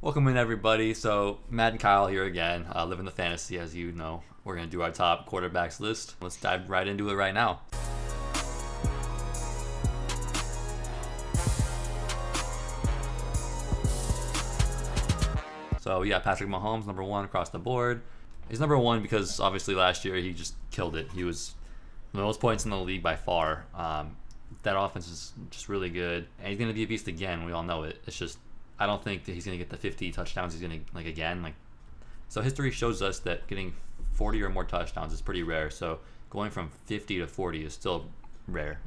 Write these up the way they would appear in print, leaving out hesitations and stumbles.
Welcome in, everybody. So, Matt and Kyle here again, living the fantasy, as you know. We're going to do our top quarterbacks list. Let's dive right into it right now. So, yeah, Patrick Mahomes, number one across the board. He's number one because, obviously, last year he just killed it. He was the most points in the league by far. That offense is just really good. And he's going to be a beast again. We all know it. It's just, I don't think that he's going to get the 50 touchdowns he's going to, again. So history shows us that getting 40 or more touchdowns is pretty rare. So going from 50 to 40 is still rare.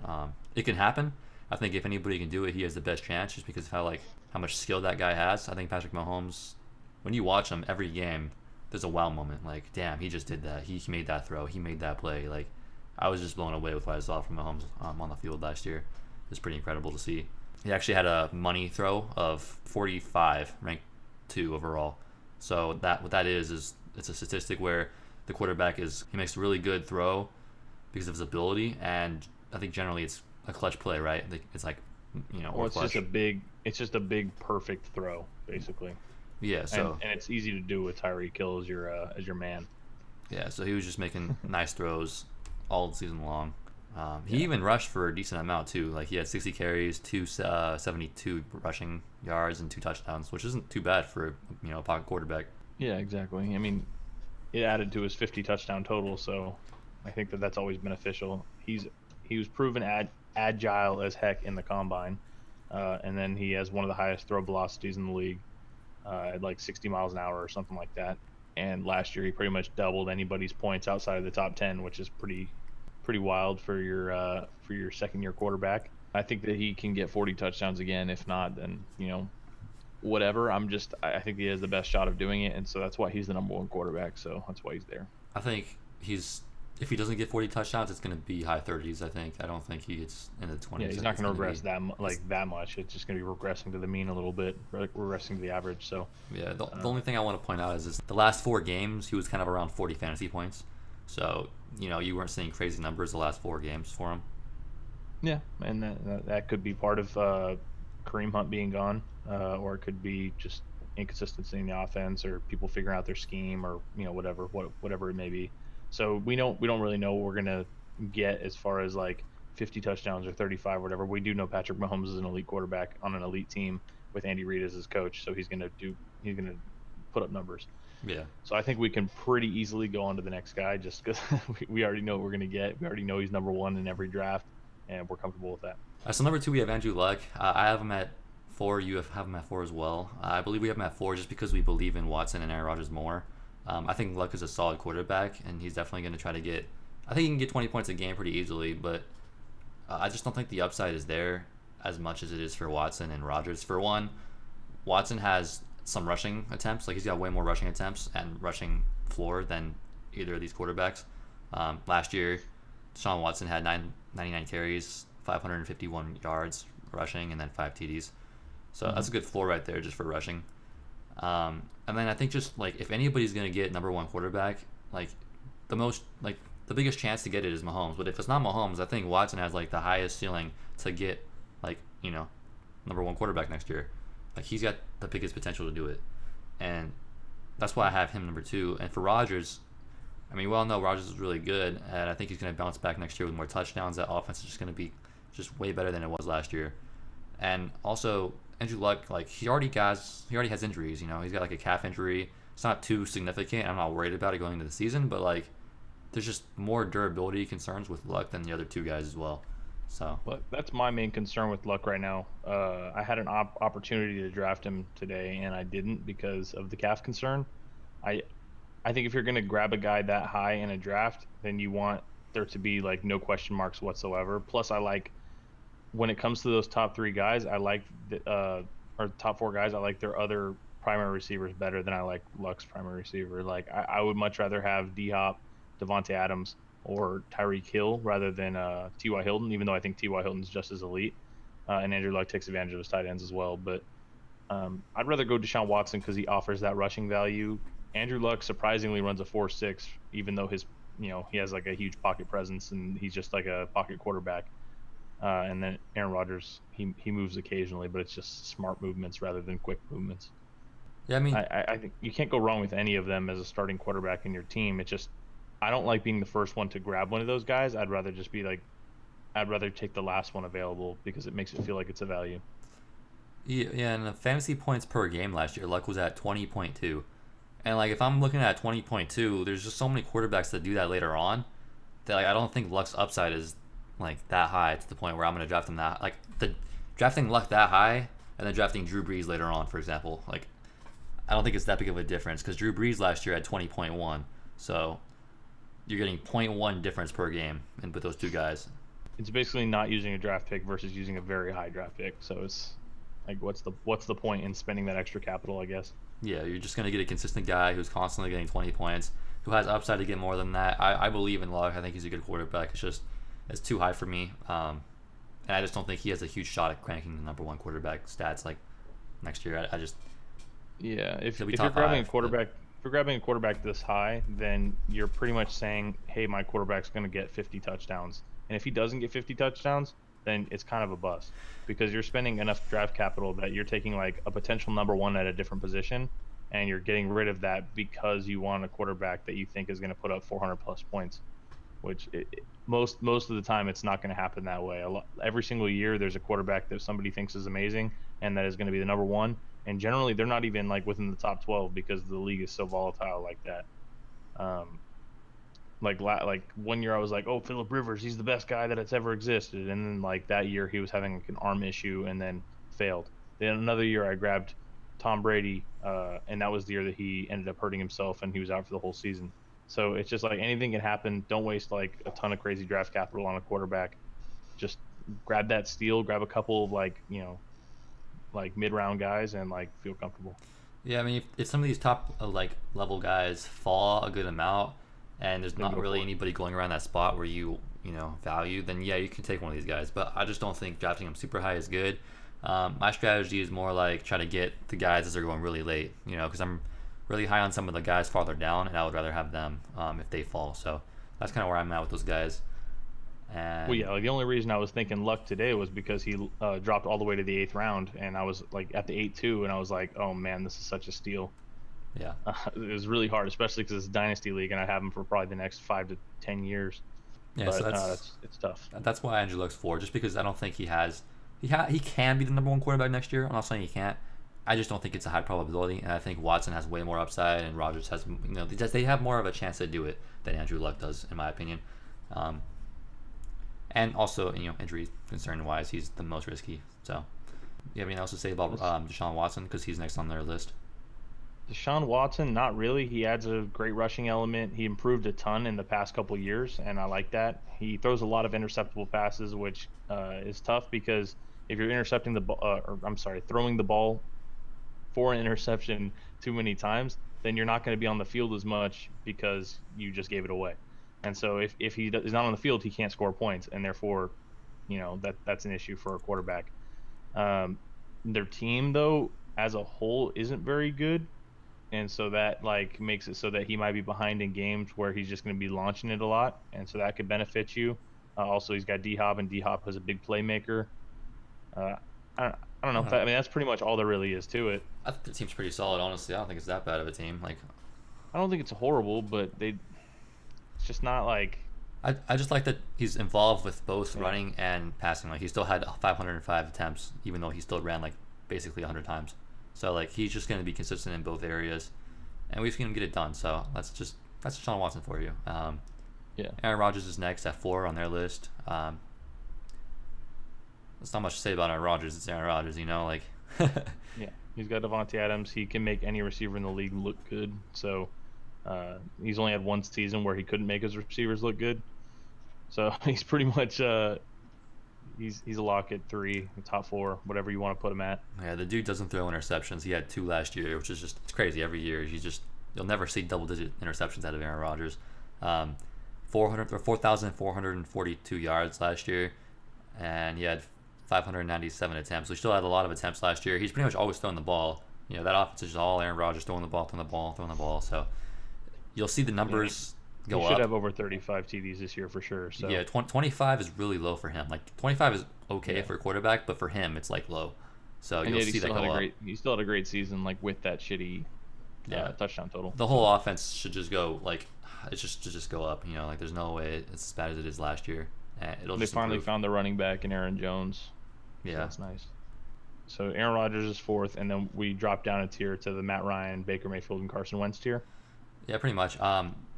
It can happen. I think if anybody can do it, he has the best chance just because of how much skill that guy has. I think Patrick Mahomes, when you watch him every game, there's a wow moment. Like, damn, he just did that. He made that throw. He made that play. Like, I was just blown away with what I saw from Mahomes on the field last year. It was pretty incredible to see. He actually had a money throw of 45, ranked 2 overall. So what that is it's a statistic where the quarterback he makes a really good throw because of his ability, and I think generally it's a clutch play, right? It's like, Well, or clutch. it's just a big perfect throw, basically. Yeah, so And it's easy to do with Tyreek Hill as your man. yeah, so he was just making nice throws all season long. He even rushed for a decent amount too. Like, he had 60 carries, 272 rushing yards, and 2 touchdowns, which isn't too bad for a pocket quarterback. Yeah, exactly. I mean, it added to his 50 touchdown total, so I think that's always beneficial. He was proven agile as heck in the combine, and then he has one of the highest throw velocities in the league, at like 60 miles an hour or something like that. And last year he pretty much doubled anybody's points outside of the top 10, which is pretty wild for your second year quarterback. I think that he can get 40 touchdowns again. If not, then whatever. I think he has the best shot of doing it, and so that's why he's the number one quarterback. So that's why he's there. I think if he doesn't get 40 touchdowns, it's going to be high 30s. I think. I don't think he gets in the 20s. Yeah, he's not going to regress that much. It's just going to be regressing to the mean a little bit, regressing to the average. So yeah, the only thing I want to point out is the last 4 games he was kind of around 40 fantasy points. So you weren't seeing crazy numbers the last 4 games for him. Yeah, and that could be part of Kareem Hunt being gone, or it could be just inconsistency in the offense, or people figuring out their scheme, or whatever it may be. So we don't really know what we're gonna get as far as like 50 touchdowns or 35 or whatever. We do know Patrick Mahomes is an elite quarterback on an elite team with Andy Reid as his coach, so he's gonna put up numbers. Yeah. So I think we can pretty easily go on to the next guy just because we already know what we're gonna get. We already know he's number one in every draft, and we're comfortable with that. So number 2 we have Andrew Luck. I have him at 4. You have him at 4 as well. I believe we have him at 4 just because we believe in Watson and Aaron Rodgers more. I think Luck is a solid quarterback, and he's definitely going to try to get. I think he can get 20 points a game pretty easily, but I just don't think the upside is there as much as it is for Watson and Rodgers. For one, Watson has some rushing attempts. Like, he's got way more rushing attempts and rushing floor than either of these quarterbacks. Last year, Deshaun Watson had 99 carries, 551 yards rushing, and then 5 TDs. So that's a good floor right there just for rushing. And then I think just like if anybody's gonna get number one quarterback, like the biggest chance to get it is Mahomes. But if it's not Mahomes, I think Watson has like the highest ceiling to get number one quarterback next year. Like, he's got the biggest potential to do it, and that's why I have him number 2. And for Rodgers, I mean, we all know Rodgers is really good, and I think he's gonna bounce back next year with more touchdowns. That offense is just gonna be just way better than it was last year. And also, Andrew Luck, like, he already has injuries. He's got like a calf injury. It's not too significant. I'm not worried about it going into the season, but like, there's just more durability concerns with Luck than the other 2 guys as well. So, But that's my main concern with Luck right now. I had an opportunity to draft him today, and I didn't because of the calf concern. I think if you're going to grab a guy that high in a draft, then you want there to be like no question marks whatsoever. Plus, I like, when it comes to those top 3 guys, I like or top 4 guys, I like their other primary receivers better than I like Luck's primary receiver. Like, I would much rather have D-Hop, Devontae Adams, or Tyreek Hill rather than T.Y. Hilton, even though I think T.Y. Hilton's just as elite. And Andrew Luck takes advantage of his tight ends as well. But I'd rather go Deshaun Watson because he offers that rushing value. Andrew Luck surprisingly runs a 4.6, even though he has like a huge pocket presence and he's just like a pocket quarterback. And then Aaron Rodgers, he moves occasionally, but it's just smart movements rather than quick movements. Yeah, I mean, I think you can't go wrong with any of them as a starting quarterback in your team. It's just I don't like being the first one to grab one of those guys. I'd rather just be like I'd rather take the last one available because it makes it feel like it's a value. yeah, and the fantasy points per game last year, Luck was at 20.2. And like if I'm looking at 20.2, there's just so many quarterbacks that do that later on that like I don't think Luck's upside is like that high to the point where I'm gonna draft him that like the drafting Luck that high and then drafting Drew Brees later on, for example. Like I don't think it's that big of a difference because Drew Brees last year had 20.1, so you're getting point 0.1 difference per game and with those two guys. It's basically not using a draft pick versus using a very high draft pick. So it's like what's the point in spending that extra capital, I guess. Yeah, you're just gonna get a consistent guy who's constantly getting 20 points, who has upside to get more than that. I believe in Luck. I think he's a good quarterback. It's just it's too high for me, and I just don't think he has a huge shot at cranking the number one quarterback stats like next year. I just Yeah, he'll be if you're top grabbing a five. But quarterback, if you're grabbing a quarterback this high, then you're pretty much saying, "Hey, my quarterback's going to get 50 touchdowns." And if he doesn't get 50 touchdowns, then it's kind of a bust because you're spending enough draft capital that you're taking like a potential number one at a different position, and you're getting rid of that because you want a quarterback that you think is going to put up 400 plus points, which most of the time it's not going to happen that way. Every single year there's a quarterback that somebody thinks is amazing and that is going to be the number one, and generally they're not even like within the top 12 because the league is so volatile like that. Um, like 1 year I was like, oh, Philip Rivers, he's the best guy that it's ever existed, and then like that year he was having like an arm issue and then failed. Then another year I grabbed Tom Brady, and that was the year that he ended up hurting himself and he was out for the whole season. So it's just like anything can happen. Don't waste like a ton of crazy draft capital on a quarterback. Just grab that steal, grab a couple of like like mid round guys, and like feel comfortable. yeah, I mean, if some of these top like level guys fall a good amount, and there's Then not go really for it. anybody going around that spot where you know value, then yeah, you can take one of these guys. But I just don't think drafting them super high is good. My strategy is more like try to get the guys as they're going really late, you know, because I'm really high on some of the guys farther down, and I would rather have them if they fall. So that's kind of where I'm at with those guys. Well, And yeah, like the only reason I was thinking Luck today was because he dropped all the way to the eighth round, and I was like at the 8-2, and I was like, oh man, this is such a steal. yeah, It was really hard, especially because it's a dynasty league, and I have him for probably the next 5 to 10 years. yeah. So But it's tough. that's why Andrew looks for, just because I don't think he can be the number one quarterback next year. I'm not saying he can't. I just don't think it's a high probability, and I think Watson has way more upside, and Rodgers has, they have more of a chance to do it than Andrew Luck does, in my opinion. Um, and also, injury concern wise, he's the most risky. So, you have anything else to say about Deshaun Watson because he's next on their list? Deshaun Watson, not really. He adds a great rushing element. He improved a ton in the past couple of years, and I like that. He throws a lot of interceptable passes, which is tough because if you're intercepting the ball, or I'm sorry, throwing the ball for an interception too many times, then you're not going to be on the field as much because you just gave it away. And so if he is not on the field, he can't score points, and therefore, that's an issue for a quarterback. Their team, though, as a whole, isn't very good, and so that like makes it so that he might be behind in games where he's just going to be launching it a lot, and so that could benefit you. Also, he's got D Hop, and D Hop is a big playmaker. Uh, I don't know. I don't I know. mean, that's pretty much all there really is to it. I think the team's pretty solid, honestly. I don't think it's that bad of a team. Like, I don't think it's horrible, but it's just not like I just like that he's involved with both yeah. running and passing. Like, he still had 505 attempts, even though he still ran like basically 100 times. So like he's just going to be consistent in both areas, and we've seen him get it done. So that's Sean Watson for you. Yeah. Aaron Rodgers is next at 4 on their list. There's not much to say about Aaron Rodgers. It's Aaron Rodgers, like. Yeah, he's got Devontae Adams. He can make any receiver in the league look good. So he's only had one season where he couldn't make his receivers look good. So he's pretty much he's a lock at 3, top 4, whatever you want to put him at. Yeah, the dude doesn't throw interceptions. He had 2 last year, which is just it's crazy. Every year, you'll never see double-digit interceptions out of Aaron Rodgers. 4,442 yards last year, and he had 597 attempts. So he still had a lot of attempts last year. He's pretty much always throwing the ball. That offense is just all Aaron Rodgers throwing the ball, throwing the ball, throwing the ball. So you'll see the numbers go He up. should have over 35 TDs this year for sure. So Yeah, 25 is really low for him. Like 25 is okay Yeah. for a quarterback, but for him it's like low. So And you'll yet see that go up. he still had a great season, like with that shitty Yeah, touchdown total. the whole offense should just go like it's just go up. You know, like there's no way it's as bad as it is last year. And it'll They just finally improve. found the running back in Aaron Jones. So Yeah, that's nice. So Aaron Rodgers is fourth, and then we drop down a tier to the Matt Ryan, Baker Mayfield, and Carson Wentz tier. yeah, pretty much.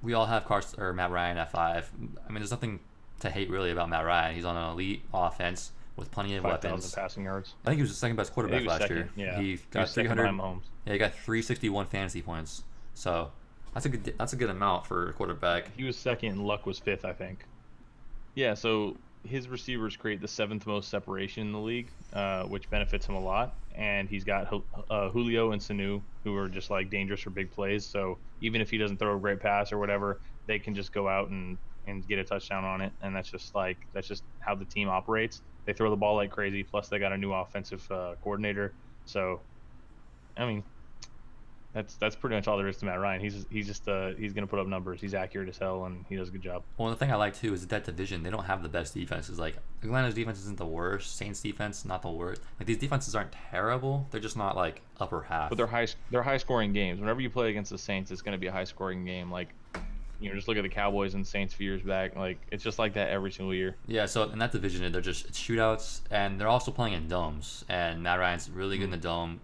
We all have Carson or Matt Ryan at 5. I mean, there's nothing to hate really about Matt Ryan. He's on an elite offense with plenty of 5,000 weapons. passing yards. I think he was the second best quarterback He was last second, year. yeah. He He got was second 300. behind Mahomes. Yeah, he got 361 fantasy points. So that's a good amount for a quarterback. He was second, and Luck was fifth, I think. Yeah, so his receivers create the 7th most separation in the league, which benefits him a lot. And he's got Julio and Sanu, who are just like dangerous for big plays. So even if he doesn't throw a great pass or whatever, they can just go out and get a touchdown on it. And that's just how the team operates. They throw the ball like crazy. Plus, they got a new offensive coordinator. So, I mean, that's pretty much all there is to Matt Ryan. He's gonna put up numbers. He's accurate as hell, and he does a good job. Well, the thing I like too is that division, they don't have the best defenses. Like Atlanta's defense isn't the worst. Saints defense not the worst. Like these defenses aren't terrible. They're just not like upper half. But they're high scoring games. Whenever you play against the Saints, it's gonna be a high scoring game. Like, just look at the Cowboys and Saints a few years back. Like, it's just like that every single year. Yeah, so in that division, they're just it's shootouts, and they're also playing in domes. And Matt Ryan's really good in the dome.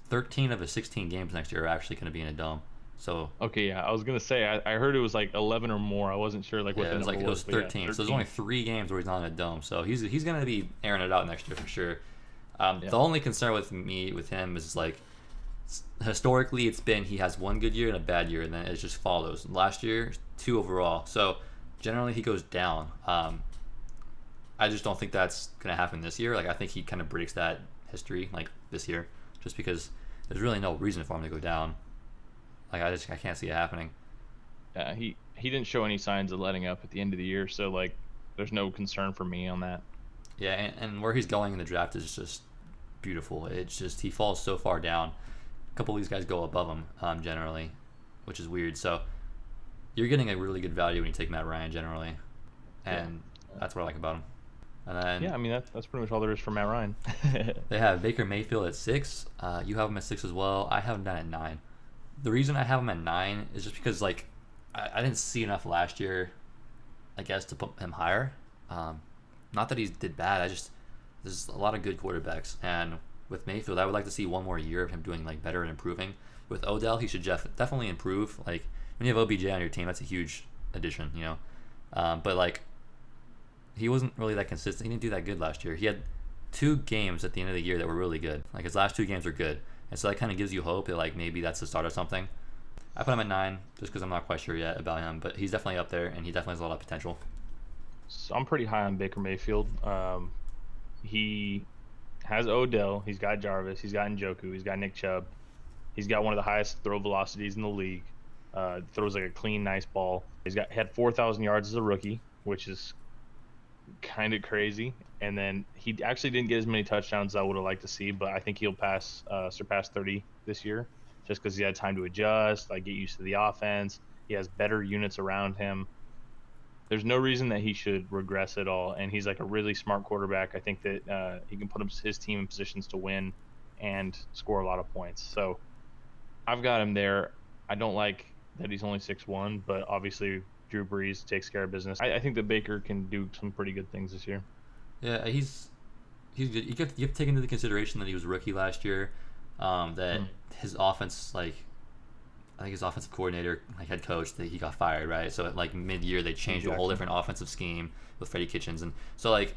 13 of his 16 games next year are actually going to be in a dome. So okay, yeah, I was gonna say I heard it was like 11 or more. I wasn't sure like what the number it was but yeah, 13. So there's only 3 games where he's not in a dome. So he's going to be airing it out next year for sure. The only concern with him is like historically it's been he has one good year and a bad year, and then it just follows. Last year 2 overall. So generally he goes down. I just don't think that's going to happen this year. Like I think he kind of breaks that history like this year, just because there's really no reason for him to go down. Like I can't see it happening. He didn't show any signs of letting up at the end of the year, so like there's no concern for me on that. Yeah, and where he's going in the draft is just beautiful. It's just he falls so far down. A couple of these guys go above him generally, which is weird. So you're getting a really good value when you take Matt Ryan generally, and that's what I like about him. And then yeah, I mean that's pretty much all there is for Matt Ryan. they have Baker Mayfield at 6. You have him at 6 as well. I have him down at 9. The reason I have him at 9 is just because like I didn't see enough last year, I guess, to put him higher. Not that he did bad. There's a lot of good quarterbacks, and with Mayfield, I would like to see one more year of him doing like better and improving. With Odell, he should definitely improve. Like when you have OBJ on your team, that's a huge addition, But like he wasn't really that consistent. He didn't do that good last year. He had 2 games at the end of the year that were really good. Like his last 2 games were good, and so that kind of gives you hope that like maybe that's the start of something. I put him at 9 just because I'm not quite sure yet about him, but he's definitely up there, and he definitely has a lot of potential. So I'm pretty high on Baker Mayfield. He has Odell. He's got Jarvis. He's got Njoku. He's got Nick Chubb. He's got one of the highest throw velocities in the league. Throws like a clean, nice ball. Had 4,000 yards as a rookie, which is kind of crazy. And then he actually didn't get as many touchdowns as I would have liked to see, but I think he'll surpass 30 this year, just because he had time to adjust, like get used to the offense. He has better units around him. There's no reason that he should regress at all, and he's like a really smart quarterback. I think that he can put his team in positions to win and score a lot of points. So I've got him there. I don't like that he's only 6'1", but obviously Drew Brees takes care of business. I think that Baker can do some pretty good things this year. Yeah, he's good. You have to take into the consideration that he was a rookie last year. That his offense, like I think his offensive coordinator, like head coach, that he got fired, right? So at like mid-year they changed a whole different offensive scheme with Freddie Kitchens, and so like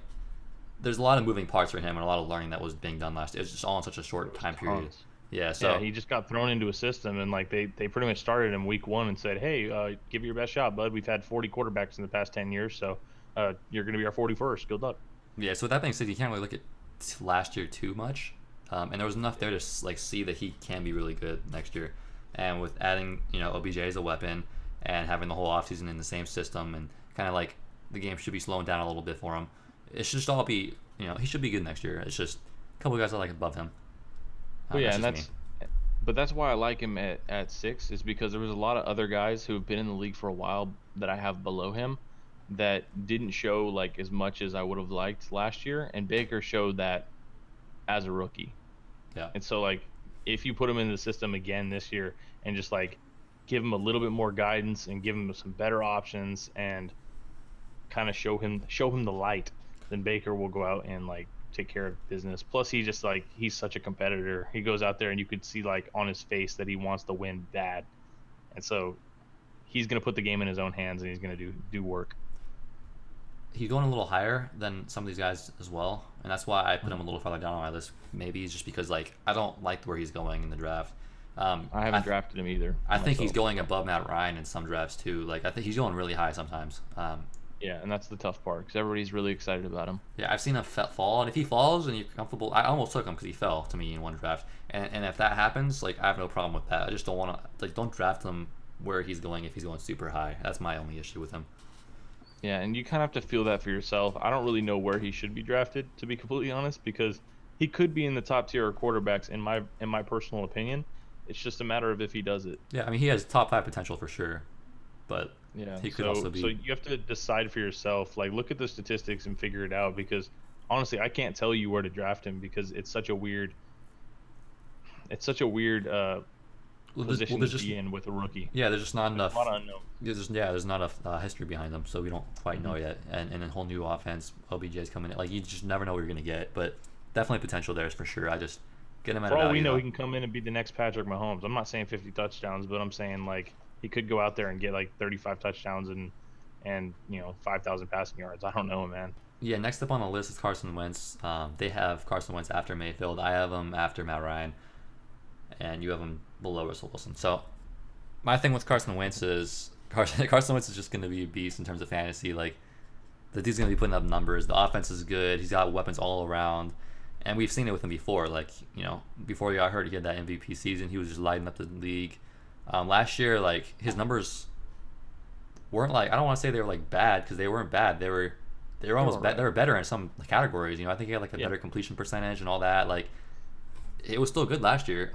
there's a lot of moving parts for him and a lot of learning that was being done last year. It was just all in such a short time period. Yeah, so he just got thrown into a system, and like they pretty much started him week 1 and said, hey, give it your best shot, bud. We've had 40 quarterbacks in the past 10 years, so you're going to be our 41st. Good luck. Yeah, so with that being said, you can't really look at last year too much, and there was enough there to like see that he can be really good next year. And with adding OBJ as a weapon and having the whole offseason in the same system, and kind of like the game should be slowing down a little bit for him. It should just all be he should be good next year. It's just a couple of guys I like above him. Well, yeah, but that's why I like him at 6, is because there was a lot of other guys who have been in the league for a while that I have below him that didn't show like as much as I would have liked last year, and Baker showed that as a rookie. Yeah. And so like if you put him in the system again this year and just like give him a little bit more guidance and give him some better options and kind of show him the light, then Baker will go out and like take care of business. Plus he just like he's such a competitor. He goes out there and you could see like on his face that he wants to win bad. And so he's going to put the game in his own hands and he's going to do work. He's going a little higher than some of these guys as well, and that's why I put him a little farther down on my list. Maybe it's just because like I don't like where he's going in the draft. I haven't drafted him either. I think he's going above Matt Ryan in some drafts too. Like I think he's going really high sometimes. Yeah, and that's the tough part because everybody's really excited about him. Yeah, I've seen him fall, and if he falls and you're comfortable, I almost took him because he fell to me in one draft, and if that happens, like I have no problem with that. I just don't want to don't draft him where he's going if he's going super high. That's my only issue with him. Yeah, and you kind of have to feel that for yourself. I don't really know where he should be drafted, to be completely honest, because he could be in the top tier of quarterbacks in my personal opinion. It's just a matter of if he does it. Yeah, I mean he has top 5 potential for sure, but yeah, he could also be. So you have to decide for yourself. Like look at the statistics and figure it out. Because honestly, I can't tell you where to draft him because it's such a weird. It's such a weird position to be in with a rookie. Yeah, there's just not enough. A lot of unknown. There's not enough history behind them, so we don't quite know yet. And a whole new offense, OBJ's coming in. Like you just never know what you're gonna get, but definitely potential there is for sure. I just get him at. For all we know, he can come in and be the next Patrick Mahomes. I'm not saying 50 touchdowns, but I'm saying like he could go out there and get like 35 touchdowns and 5,000 passing yards. I don't know, man. Yeah, next up on the list is Carson Wentz. They have Carson Wentz after Mayfield. I have him after Matt Ryan, and you have him below Russell Wilson. So my thing with Carson Wentz is Carson Wentz is just going to be a beast in terms of fantasy. Like the dude's going to be putting up numbers. The offense is good. He's got weapons all around, and we've seen it with him before. Like before I heard he had that MVP season, he was just lighting up the league. Last year, like his numbers weren't like I don't want to say they were like bad because they weren't bad. They were almost bad. They were better in some categories. I think he had like a better completion percentage and all that. Like it was still good last year.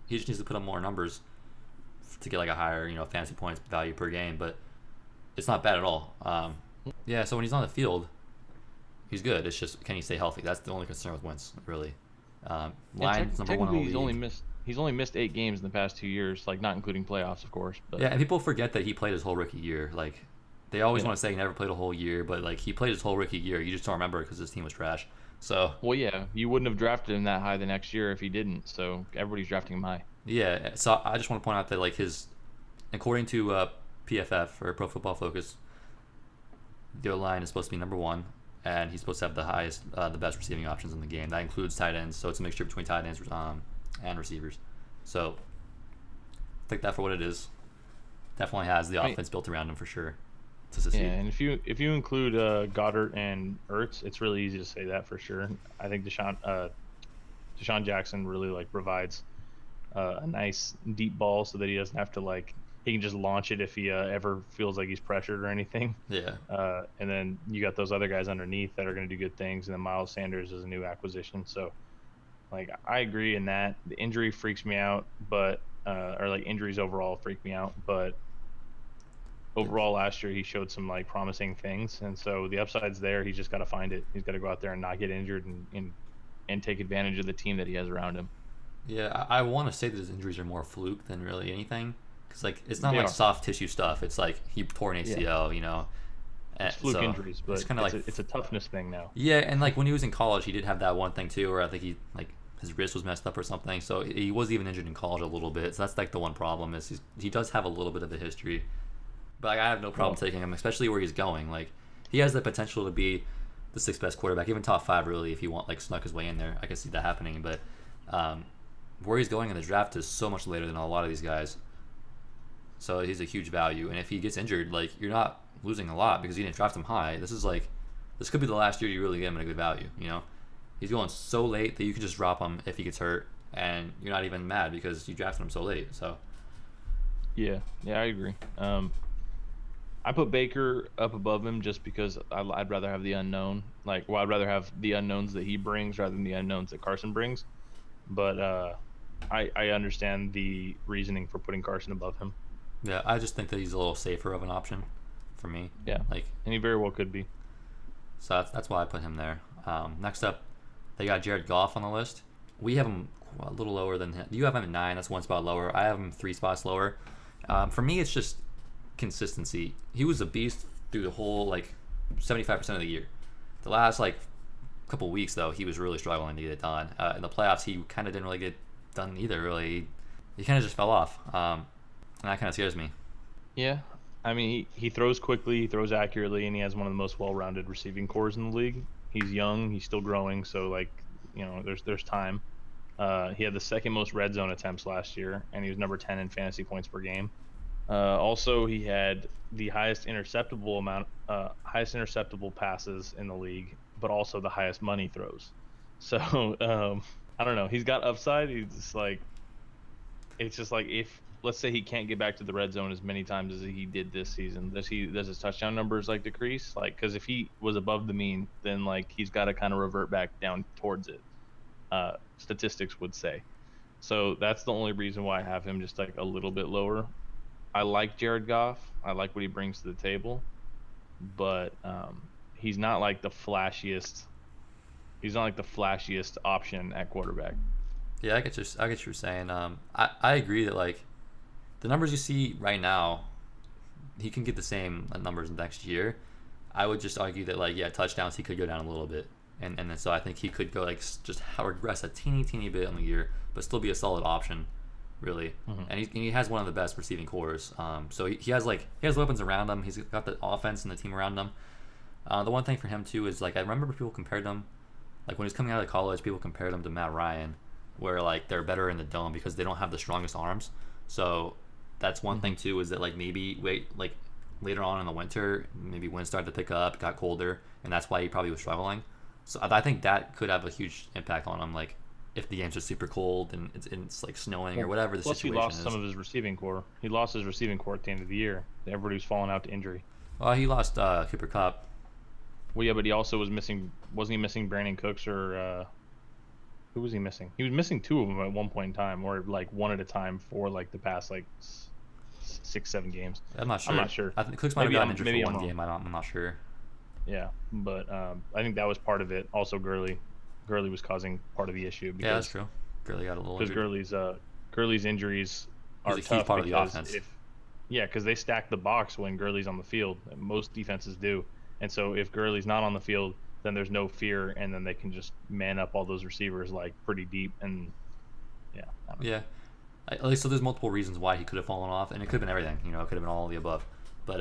He just needs to put up more numbers to get like a higher fantasy points value per game. But it's not bad at all. Yeah. So when he's on the field, he's good. It's just can he stay healthy? That's the only concern with Wentz, really. Lions number one in the league. He's only missed 8 games in the past 2 years, like not including playoffs, of course. But. Yeah, and people forget that he played his whole rookie year. Like, they always want to say he never played a whole year, but like he played his whole rookie year. You just don't remember it because his team was trash. So. Well, yeah, you wouldn't have drafted him that high the next year if he didn't. So everybody's drafting him high. Yeah, so I just want to point out that like according to PFF or Pro Football Focus, the O-line is supposed to be number 1, and he's supposed to have the highest, the best receiving options in the game. That includes tight ends, so it's a mixture between tight ends and receivers. So take that for what it is. Definitely has the offense built around him for sure to succeed. Yeah, and if you include Goddard and Ertz, it's really easy to say that for sure. I think Deshaun Jackson really like provides a nice deep ball so that he doesn't have to he can just launch it if he ever feels like he's pressured or anything. Yeah. And then you got those other guys underneath that are going to do good things, and then Miles Sanders is a new acquisition. So, I agree in that. The injury freaks me out, but injuries overall freak me out. But overall, last year he showed some promising things, and so the upside's there. He's just got to find it. He's got to go out there and not get injured and take advantage of the team that he has around him. Yeah, I want to say that his injuries are more fluke than really anything. Because it's not soft tissue stuff. It's like he tore an ACL, It's fluke injuries, but it's a toughness thing now. Yeah, and when he was in college, he did have that one thing too, where I think he his wrist was messed up or something. So he was even injured in college a little bit. So that's the one problem is he does have a little bit of a history. But I have no problem taking him, especially where he's going. He has the potential to be the 6th best quarterback, even top 5 really, if he snuck his way in there. I can see that happening, but where he's going in the draft is so much later than a lot of these guys. So he's a huge value, and if he gets injured, you're not losing a lot because you didn't draft him high. This could be the last year you really get him at a good value. He's going so late that you can just drop him if he gets hurt, and you're not even mad because you drafted him so late. So. Yeah, I agree. I put Baker up above him just because I'd rather have the unknown. I'd rather have the unknowns that he brings rather than the unknowns that Carson brings. But I understand the reasoning for putting Carson above him. Yeah, I just think that he's a little safer of an option for me. Yeah, and he very well could be. So that's why I put him there. Next up, They got Jared Goff on the list. We have him a little lower than him. You have him at 9. That's one spot lower. I have him 3 spots lower. For me, it's just consistency. He was a beast through the whole 75% of the year. The last couple weeks though, he was really struggling to get it done. In the playoffs, he kind of didn't really get done either. Really, he kind of just fell off, and that kind of scares me. Yeah, I mean he throws quickly, he throws accurately, and he has one of the most well-rounded receiving cores in the league. He's young, he's still growing, so there's time. He had the second most red zone attempts last year, and he was number 10 in fantasy points per game. Also, he had the highest interceptable passes in the league, but also the highest money throws. So I don't know. He's got upside. It's just like if let's say he can't get back to the red zone as many times as he did this season, does his touchdown numbers decrease? Because if he was above the mean, then he's got to kind of revert back down towards it. Statistics would say. So that's the only reason why I have him just a little bit lower. I like Jared Goff. I like what he brings to the table, but he's not the flashiest. He's not the flashiest option at quarterback. Yeah, I get what you're saying. I agree that the numbers you see right now, he can get the same numbers next year. I would just argue that touchdowns he could go down a little bit, and then so I think he could go just regress a teeny bit on the year, but still be a solid option. Really, and he has one of the best receiving cores. So he has weapons around him. He's got the offense and the team around him. The one thing for him too is I remember people compared him, when he was coming out of college, people compared him to Matt Ryan, where they're better in the dome because they don't have the strongest arms. So that's one thing too, is that maybe later on in the winter, maybe wind started to pick up, got colder, and that's why he probably was struggling. So I think that could have a huge impact on him, if the games are super cold and it's snowing or whatever the situation is. Plus, he lost some of his receiving core. He lost his receiving core at the end of the year. Everybody was falling out to injury. Well, he lost Cooper Kupp. Well, yeah, but he also was missing. Wasn't he missing Brandon Cooks or who was he missing? He was missing 2 of them at one point in time, or one at a time for the past 6-7 games. I'm not sure. I think Cooks might have gotten injured for one game. I'm not sure. Yeah, but I think that was part of it. Also, Gurley was causing part of the issue. Because, yeah, that's true. Gurley got a little injured. Because Gurley's injuries are He's a tough huge part of the offense. Because they stack the box when Gurley's on the field. Most defenses do. And so if Gurley's not on the field, then there's no fear, and then they can just man up all those receivers pretty deep. And yeah. Yeah. So there's multiple reasons why he could have fallen off, and it could have been everything. It could have been all of the above. But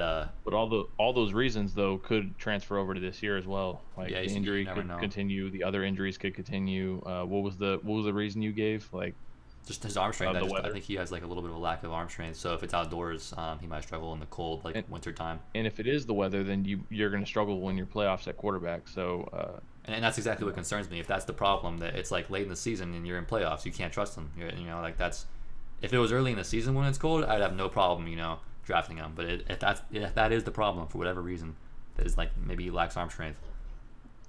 all those reasons though could transfer over to this year as well. The injury could continue, the other injuries could continue. What was the reason you gave? Just his arm strength. I think he has a little bit of a lack of arm strength. So if it's outdoors, he might struggle in the cold, winter time. And if it is the weather, then you're going to struggle when you're playoffs at quarterback. So and that's exactly what concerns me. If that's the problem, that it's late in the season and you're in playoffs, you can't trust him. That's if it was early in the season when it's cold, I'd have no problem, drafting him. But if that is the problem for whatever reason, that is maybe he lacks arm strength,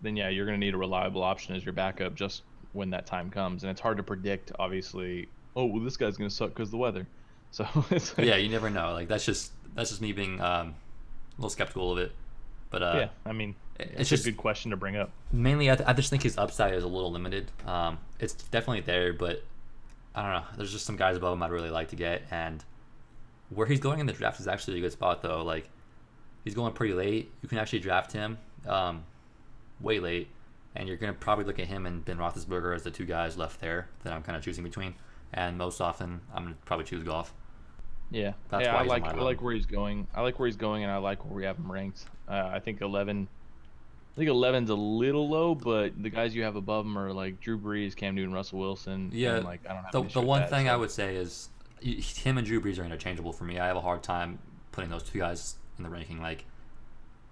then yeah, you're going to need a reliable option as your backup just when that time comes. And it's hard to predict, obviously. Oh, well, this guy's going to suck because of the weather. So it's yeah, you never know. That's just me being a little skeptical of it. But yeah, I mean, it's just a good question to bring up. Mainly, I just think his upside is a little limited. It's definitely there, but I don't know. There's just some guys above him I'd really like to get, and where he's going in the draft is actually a good spot though. He's going pretty late. You can actually draft him way late, and you're gonna probably look at him and Ben Roethlisberger as the 2 guys left there that I'm kind of choosing between. And most often, I'm gonna probably choose Goff. Yeah, that's why I like where he's going. I like where he's going, and I like where we have him ranked. I think 11. I think 11's a little low, but the guys you have above him are Drew Brees, Cam Newton, Russell Wilson. Yeah, and, I don't have the one thing I would say is him and Drew Brees are interchangeable for me. I have a hard time putting those 2 guys in the ranking.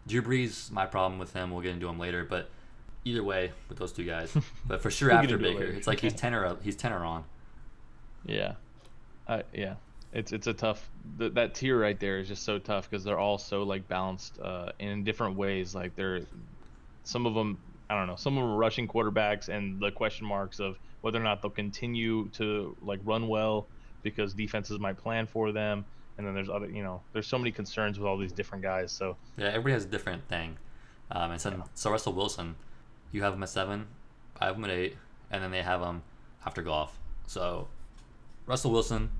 Drew Brees, my problem with him. We'll get into him later, but either way with those 2 guys. But for sure after Baker, it's he's 10 or on. Yeah, yeah. It's a tough. That tier right there is just so tough because they're all so balanced in different ways. They're some of them. I don't know. Some of them are rushing quarterbacks, and the question marks of whether or not they'll continue to run well because defenses might plan for them. And then there's other. There's so many concerns with all these different guys. So yeah, everybody has a different thing. And so Russell Wilson, you have him at 7. I have him at 8, and then they have him after Goff. So Russell Wilson,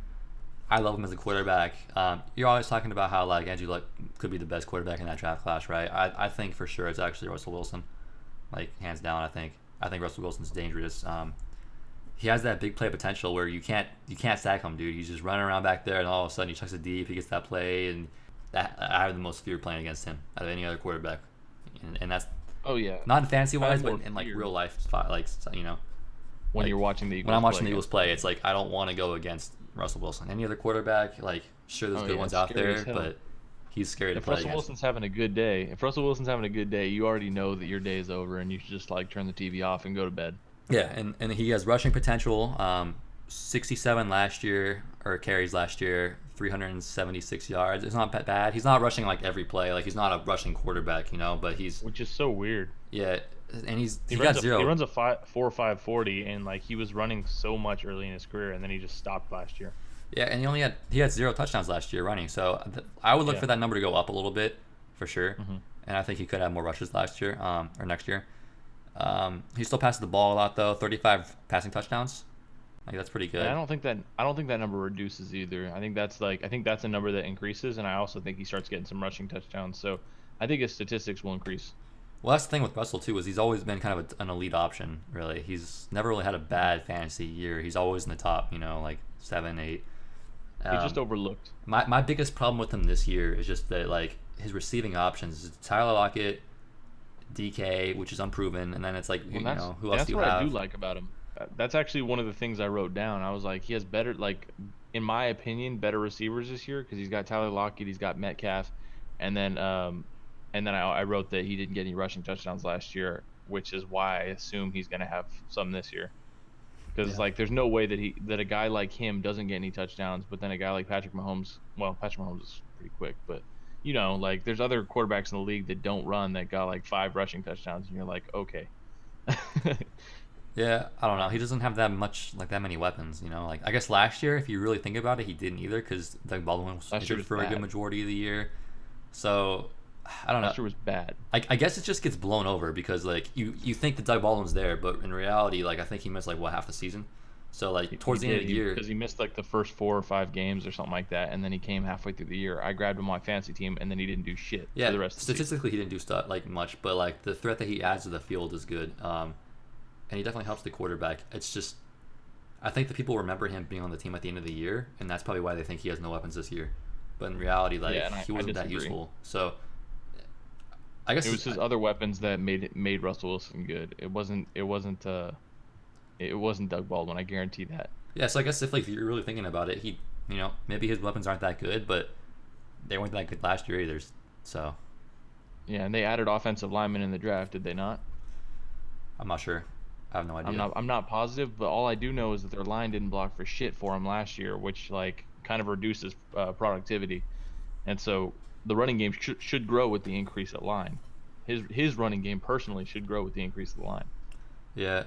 I love him as a quarterback. You're always talking about how like Andrew Luck could be the best quarterback in that draft class, right? I think for sure it's actually Russell Wilson, like hands down. I think Russell Wilson's dangerous. He has that big play potential where you can't sack him, dude. He's just running around back there, and all of a sudden he chucks it deep. He gets that play, and I have the most fear playing against him out of any other quarterback, and that's not in fantasy wise, but in like real life, like when you're watching the Eagles. When I'm watching the Eagles play, it's like I don't want to go against Russell Wilson. Any other quarterback, like sure there's good ones out there, but he's scary to play against. If Russell Wilson's having a good day, you already know that your day is over, and you should just like turn the TV off and go to bed. Yeah, and he has rushing potential. 67 last year, or carries last year, 376 yards. It's not that bad. He's not rushing like every play. Like he's not a rushing quarterback, but he's, which is so weird. Yeah, and he got zero. He runs a 4.5 40, and like he was running so much early in his career, and then he just stopped last year. Yeah, and he had 0 touchdowns last year running. So I would look for that number to go up a little bit for sure. Mm-hmm. And I think he could have more rushes last year or next year. He still passes the ball a lot though. 35 passing touchdowns. Like that's pretty good. And I don't think that number reduces either. I think that's a number that increases, and I also think he starts getting some rushing touchdowns. So I think his statistics will increase. Well, that's the thing with Russell too, is he's always been kind of an elite option. Really, he's never really had a bad fantasy year. He's always in the top, like 7, 8. He's just overlooked. My biggest problem with him this year is just that like his receiving options is Tyler Lockett, DK, which is unproven, and then it's like who else do you have? That's what I do like about him. That's actually one of the things I wrote down. I was like, he has better, like in my opinion, better receivers this year because he's got Tyler Lockett, he's got Metcalf, and then I wrote that he didn't get any rushing touchdowns last year, which is why I assume he's going to have some this year. Because like there's no way that a guy like him doesn't get any touchdowns, but then a guy like Patrick Mahomes is pretty quick, but like there's other quarterbacks in the league that don't run that got like 5 rushing touchdowns, and you're like, okay. Yeah, I don't know. He doesn't have that many weapons, Like I guess last year, if you really think about it, he didn't either because Doug Baldwin was injured for a good majority of the year. So I don't know. Last year was bad. I guess it just gets blown over because like you think that Doug Baldwin's there, but in reality, like I think he missed half the season. So like towards the end of the year, because he missed like the first 4 or 5 games or something like that, and then he came halfway through the year. I grabbed him on my fantasy team, and then he didn't do shit. Yeah, for the rest of the statistically he didn't do stuff like much, but like the threat that he adds to the field is good. And he definitely helps the quarterback. It's just, I think that people remember him being on the team at the end of the year, and that's probably why they think he has no weapons this year. But in reality, he wasn't that useful. So I guess it was his other weapons that made Russell Wilson good. It wasn't Doug Baldwin. I guarantee that. Yeah, so I guess if you're really thinking about it, he maybe his weapons aren't that good, but they weren't that good last year either. So yeah, and they added offensive linemen in the draft, did they not? I'm not sure. I have no idea. I'm not positive, but all I do know is that their line didn't block for shit for him last year, which like kind of reduces productivity. And so the running game should grow with the increase at line. His running game personally should grow with the increase of the line. Yeah,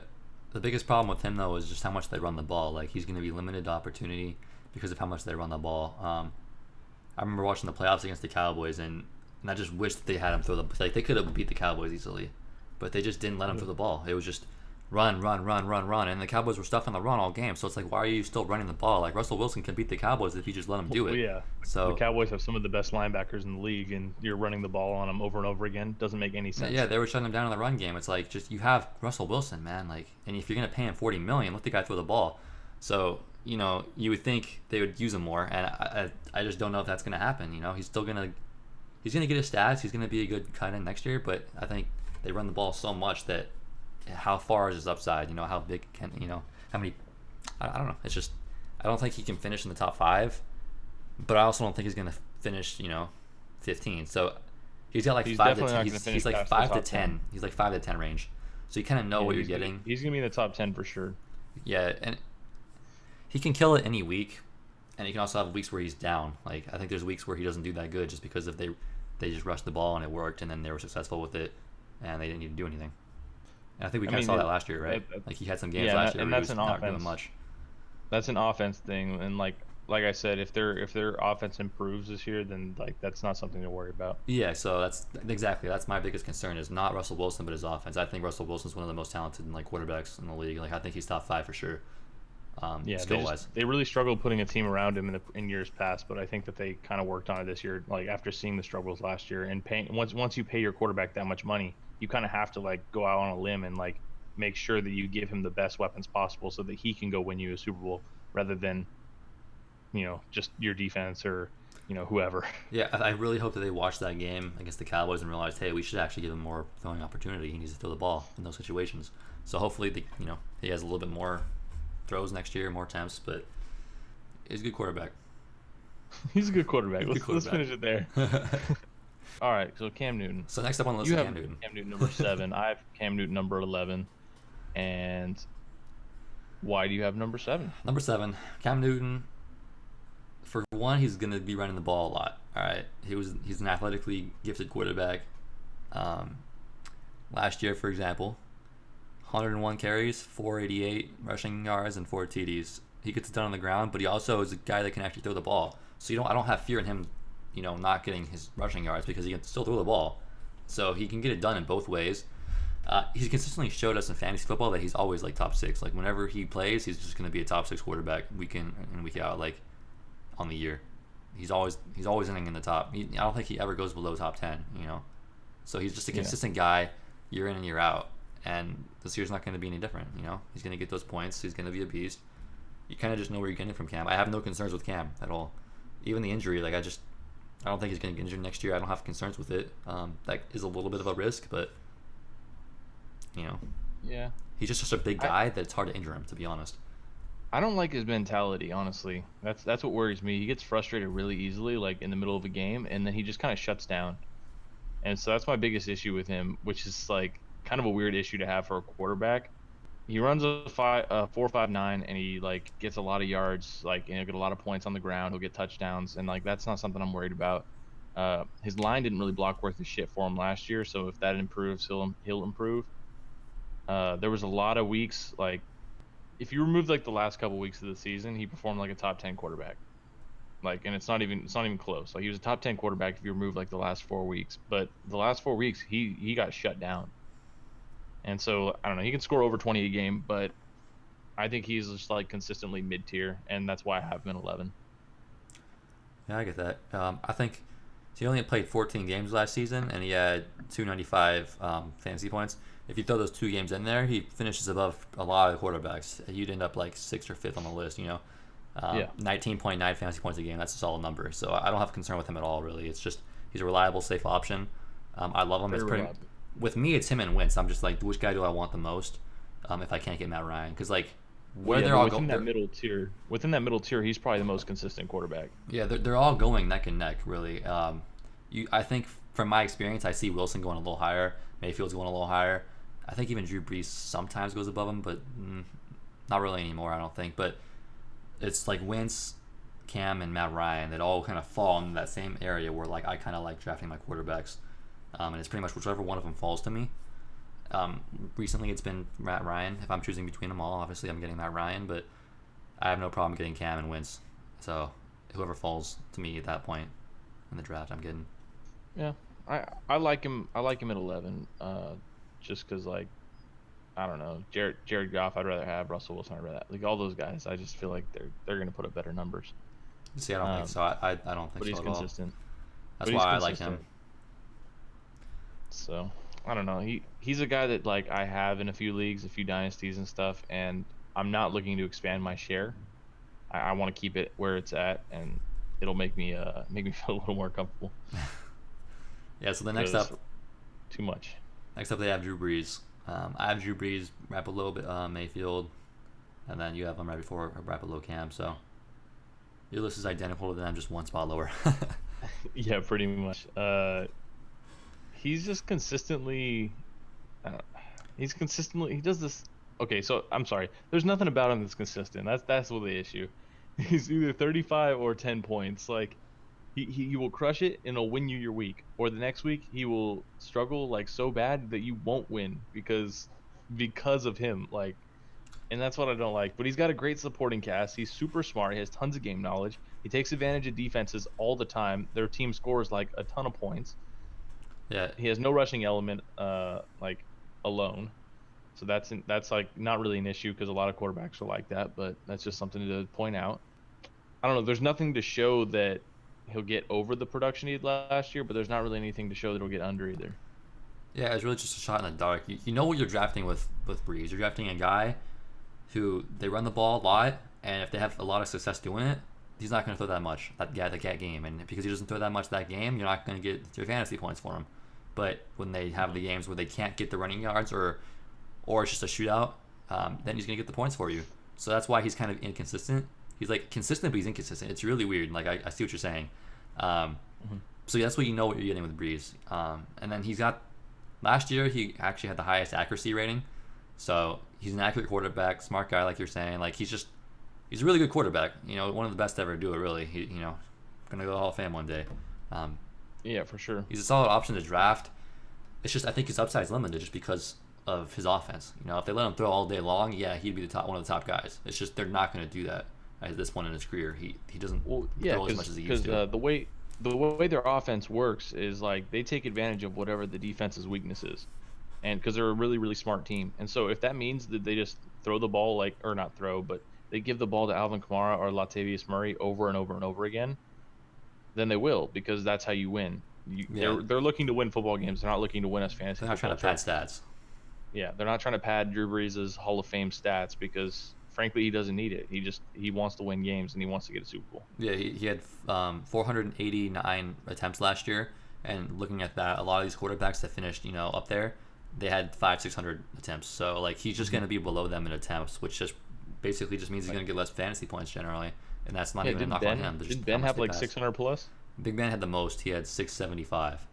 the biggest problem with him though is just how much they run the ball. Like he's going to be limited to opportunity because of how much they run the ball. I remember watching the playoffs against the Cowboys, and I just wish that they had him throw the they could have beat the Cowboys easily, but they just didn't let him throw the ball. It was just run, and the Cowboys were stuffing the run all game. So it's like, why are you still running the ball? Like Russell Wilson can beat the Cowboys if you just let him do it. Well, yeah. So the Cowboys have some of the best linebackers in the league, and you're running the ball on them over and over again. Doesn't make any sense. Yeah, they were shutting them down in the run game. It's like, just you have Russell Wilson, man. Like, and if you're gonna pay him $40 million, let the guy throw the ball. So you would think they would use him more, and I just don't know if that's gonna happen. He's gonna get his stats. He's gonna be a good tight end next year, but I think they run the ball so much that. How far is his upside? How big can how many? I don't know. It's just I don't think he can finish in the top 5, but I also don't think he's gonna finish 15. So he's got like 5 to 10. He's like 5 to 10. He's like 5 to 10 range. So you kind of know what you're getting. He's gonna be in the top 10 for sure. Yeah, and he can kill it any week, and he can also have weeks where he's down. Like I think there's weeks where he doesn't do that good just because if they just rushed the ball and it worked, and then they were successful with it, and they didn't need to do anything. And I think we kind of saw that last year, right? Like he had some games last year where he was not doing much. That's an offense thing, and like like I said, if their offense improves this year, then like that's not something to worry about. Yeah, so that's my biggest concern is not Russell Wilson but his offense. I think Russell Wilson's one of the most talented like quarterbacks in the league. Like I think he's top 5 for sure, Yeah, skill wise. they really struggled putting a team around him in years past, but I think that they kind of worked on it this year. Like after seeing the struggles last year and paying once you pay your quarterback that much money, you kind of have to like go out on a limb and like make sure that you give him the best weapons possible so that he can go win you a Super Bowl rather than just your defense or whoever. Yeah, I really hope that they watch that game against the Cowboys and realize, hey, we should actually give him more throwing opportunity. He needs to throw the ball in those situations. So hopefully, he has a little bit more throws next year, more attempts. But he's a good quarterback. He's a good quarterback. He's a good Let's quarterback. finish it there. All right, so Cam Newton. So next up on the list You is have Cam Newton. Cam Newton number 7. I have Cam Newton number 11. And why do you have number 7? Number 7, Cam Newton. For one, he's going to be running the ball a lot. All right, he's an athletically gifted quarterback. Last year, for example, 101 carries, 488 rushing yards, and 4 TDs. He gets it done on the ground, but he also is a guy that can actually throw the ball. So I don't have fear in him, not getting his rushing yards because he can still throw the ball. So he can get it done in both ways. He's consistently showed us in fantasy football that he's always like top 6. Like whenever he plays, he's just going to be a top 6 quarterback week in and week out. Like on the year, he's always ending in the top. I don't think he ever goes below top 10. So he's just a consistent guy year in and year out. And this year's not going to be any different. He's going to get those points. He's going to be a beast. You kind of just know where you're getting from Cam. I have no concerns with Cam at all. Even the injury, like I don't think he's going to get injured next year. I don't have concerns with it. That is a little bit of a risk, but Yeah. he's just such a big guy that it's hard to injure him, to be honest. I don't like his mentality, honestly. That's what worries me. He gets frustrated really easily, like in the middle of a game, and then he just kind of shuts down. And so that's my biggest issue with him, which is like kind of a weird issue to have for a quarterback. He runs a 4.59, and he like gets a lot of yards, like and he'll get a lot of points on the ground. He'll get touchdowns, and like that's not something I'm worried about. His line didn't really block worth of shit for him last year, so if that improves, he'll improve. There was a lot of weeks like if you remove like the last couple weeks of the season, he performed like a top 10 quarterback. Like, and it's not even close. Like he was a top 10 quarterback if you remove like the last 4 weeks, but the last 4 weeks he got shut down. And so I don't know. He can score over 20 a game, but I think he's just like consistently mid tier, and that's why I have him in 11. Yeah, I get that. I think he only played 14 games last season, and he had 295 fantasy points. If you throw those 2 games in there, he finishes above a lot of quarterbacks. You'd end up like 6th or 5th on the list. 19.9 fantasy points a game. That's a solid number. So I don't have a concern with him at all, really. It's just he's a reliable, safe option. I love him. Very It's pretty. reliable. With me, it's him and Wentz. I'm just like, which guy do I want the most? If I can't get Matt Ryan, because like where Yeah, they're but all within going, that middle tier, he's probably the most consistent quarterback. yeah, they're all going neck and neck, really. I think from my experience, I see Wilson going a little higher, Mayfield's going a little higher. I think even Drew Brees sometimes goes above him, but not really anymore. I don't think. But it's like Wentz, Cam, and Matt Ryan that all kind of fall in that same area where like I kind of like drafting my quarterbacks, and it's pretty much whichever one of them falls to me. Recently, it's been Matt Ryan. If I'm choosing between them all, obviously I'm getting Matt Ryan, but I have no problem getting Cam and Wentz. So whoever falls to me at that point in the draft, I'm getting. Yeah, I like him. I like him at 11. Just because like I don't know, Jared Goff I'd rather have, Russell Wilson I'd rather have. Like all those guys, I just feel like they're gonna put up better numbers. See, I don't think so. I don't think But so he's at all. consistent. That's But he's why I like consistent. him. So I don't know. He's a guy that like I have in a few leagues, a few dynasties and stuff, and I'm not looking to expand my share. I want to keep it where it's at, and it'll make me feel a little more comfortable. Yeah. So the next Because up, too much. they have Drew Brees. I have Drew Brees right below Mayfield, and then you have him right before or right below Cam. So your list is identical to them, just one spot lower. Yeah, pretty much. He's just consistently. He does this. Okay, so I'm sorry. There's nothing about him that's consistent. That's what the issue. He's either 35 or 10 points. Like he will crush it and he'll win you your week, or the next week he will struggle like so bad that you won't win because of him. Like, and that's what I don't like. But he's got a great supporting cast. He's super smart. He has tons of game knowledge. He takes advantage of defenses all the time. Their team scores like a ton of points. Yeah, He has no rushing element, like alone. So that's like not really an issue because a lot of quarterbacks are like that. But that's just something to point out. I don't know. There's nothing to show that he'll get over the production he had last year, but there's not really anything to show that he'll get under either. yeah, it's really just a shot in the dark. You know what you're drafting with Brees. You're drafting a guy who they run the ball a lot, and if they have a lot of success doing it, he's not going to throw that much that game. And because he doesn't throw that much that game, you're not going to get your fantasy points for him. But when they have the games where they can't get the running yards or it's just a shootout, then he's going to get the points for you. So that's why he's kind of inconsistent. He's like consistent, but he's inconsistent. It's really weird. Like I see what you're saying. So that's what you know what you're getting with Brees. And then he's got last year he actually had the highest accuracy rating. So he's an accurate quarterback, smart guy, like you're saying. Like he's a really good quarterback. You know, one of the best to ever do it. Really, gonna go to the Hall of Fame one day. Yeah, for sure. He's a solid option to draft. It's just I think his upside is limited just because of his offense. You know, if they let him throw all day long, yeah, he'd be one of the top guys. It's just they're not going to do that at this point in his career. He doesn't throw as much as he used to. The way their offense works is like they take advantage of whatever the defense's weakness is, and because they're a really really smart team. And so if that means that they just throw the ball or not throw, but they give the ball to Alvin Kamara or Latavius Murray over and over and over again, then they will, because that's how you win. They're looking to win football games. They're not looking to win us fantasy. They're not trying to pad stats. Yeah, they're not trying to pad Drew Brees' Hall of Fame stats because, frankly, he doesn't need it. He wants to win games and he wants to get a Super Bowl. Yeah, he had 489 attempts last year, and looking at that, a lot of these quarterbacks that finished up there, they had 500-600 attempts. So like he's just going to be below them in attempts, which just basically just means he's going to get less fantasy points generally, and that's not even a knock on him. Did Ben have like 600 plus? Big Ben had the most. He had 675.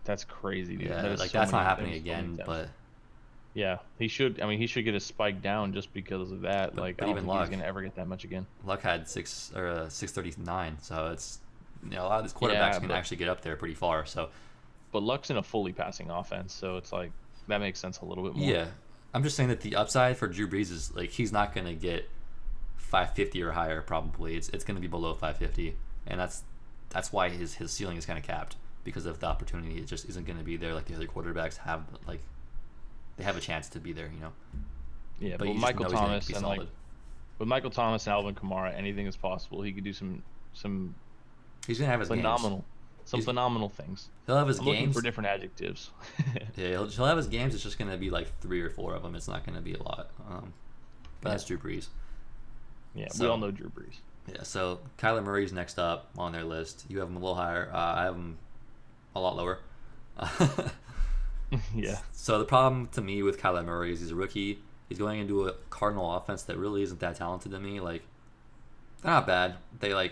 That's crazy, dude. Yeah, that's not happening again, but. Yeah, he should. I mean, he should get a spike down just because of that. But I don't think he's gonna ever get that much again. Luck had 639, so it's a lot of these quarterbacks can actually get up there pretty far. So, but Luck's in a fully passing offense, so it's like that makes sense a little bit more. Yeah, I'm just saying that the upside for Drew Brees is like he's not gonna get 550 or higher. Probably it's gonna be below 550, and that's why his ceiling is kind of capped because of the opportunity. It just isn't gonna be there like the other quarterbacks have. Like they have a chance to be there, Yeah, but with Michael Thomas and Alvin Kamara, anything is possible. He could do some. He's gonna have his phenomenal, games. Phenomenal things. He'll have his I'm games. looking for different adjectives. Yeah, he'll have his games. It's just gonna be like 3 or 4 of them. It's not gonna be a lot. But that's Drew Brees. Yeah, we all know Drew Brees. Yeah, so Kyler Murray's next up on their list. You have him a little higher. I have him a lot lower. Yeah. So the problem to me with Kyler Murray is he's a rookie. He's going into a Cardinal offense that really isn't that talented to me. Like, they're not bad. They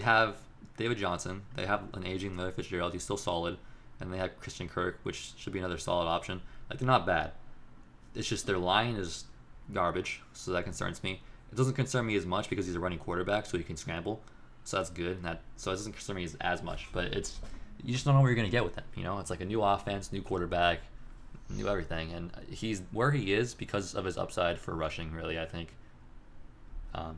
have David Johnson. They have an aging Larry Fitzgerald. He's still solid. And they have Christian Kirk, which should be another solid option. Like, they're not bad. It's just their line is garbage, so that concerns me. It doesn't concern me as much because he's a running quarterback, so he can scramble. So that's good. So it doesn't concern me as much. But you just don't know what you're going to get with him. It's like a new offense, new quarterback, new everything. And he's where he is because of his upside for rushing, really, I think.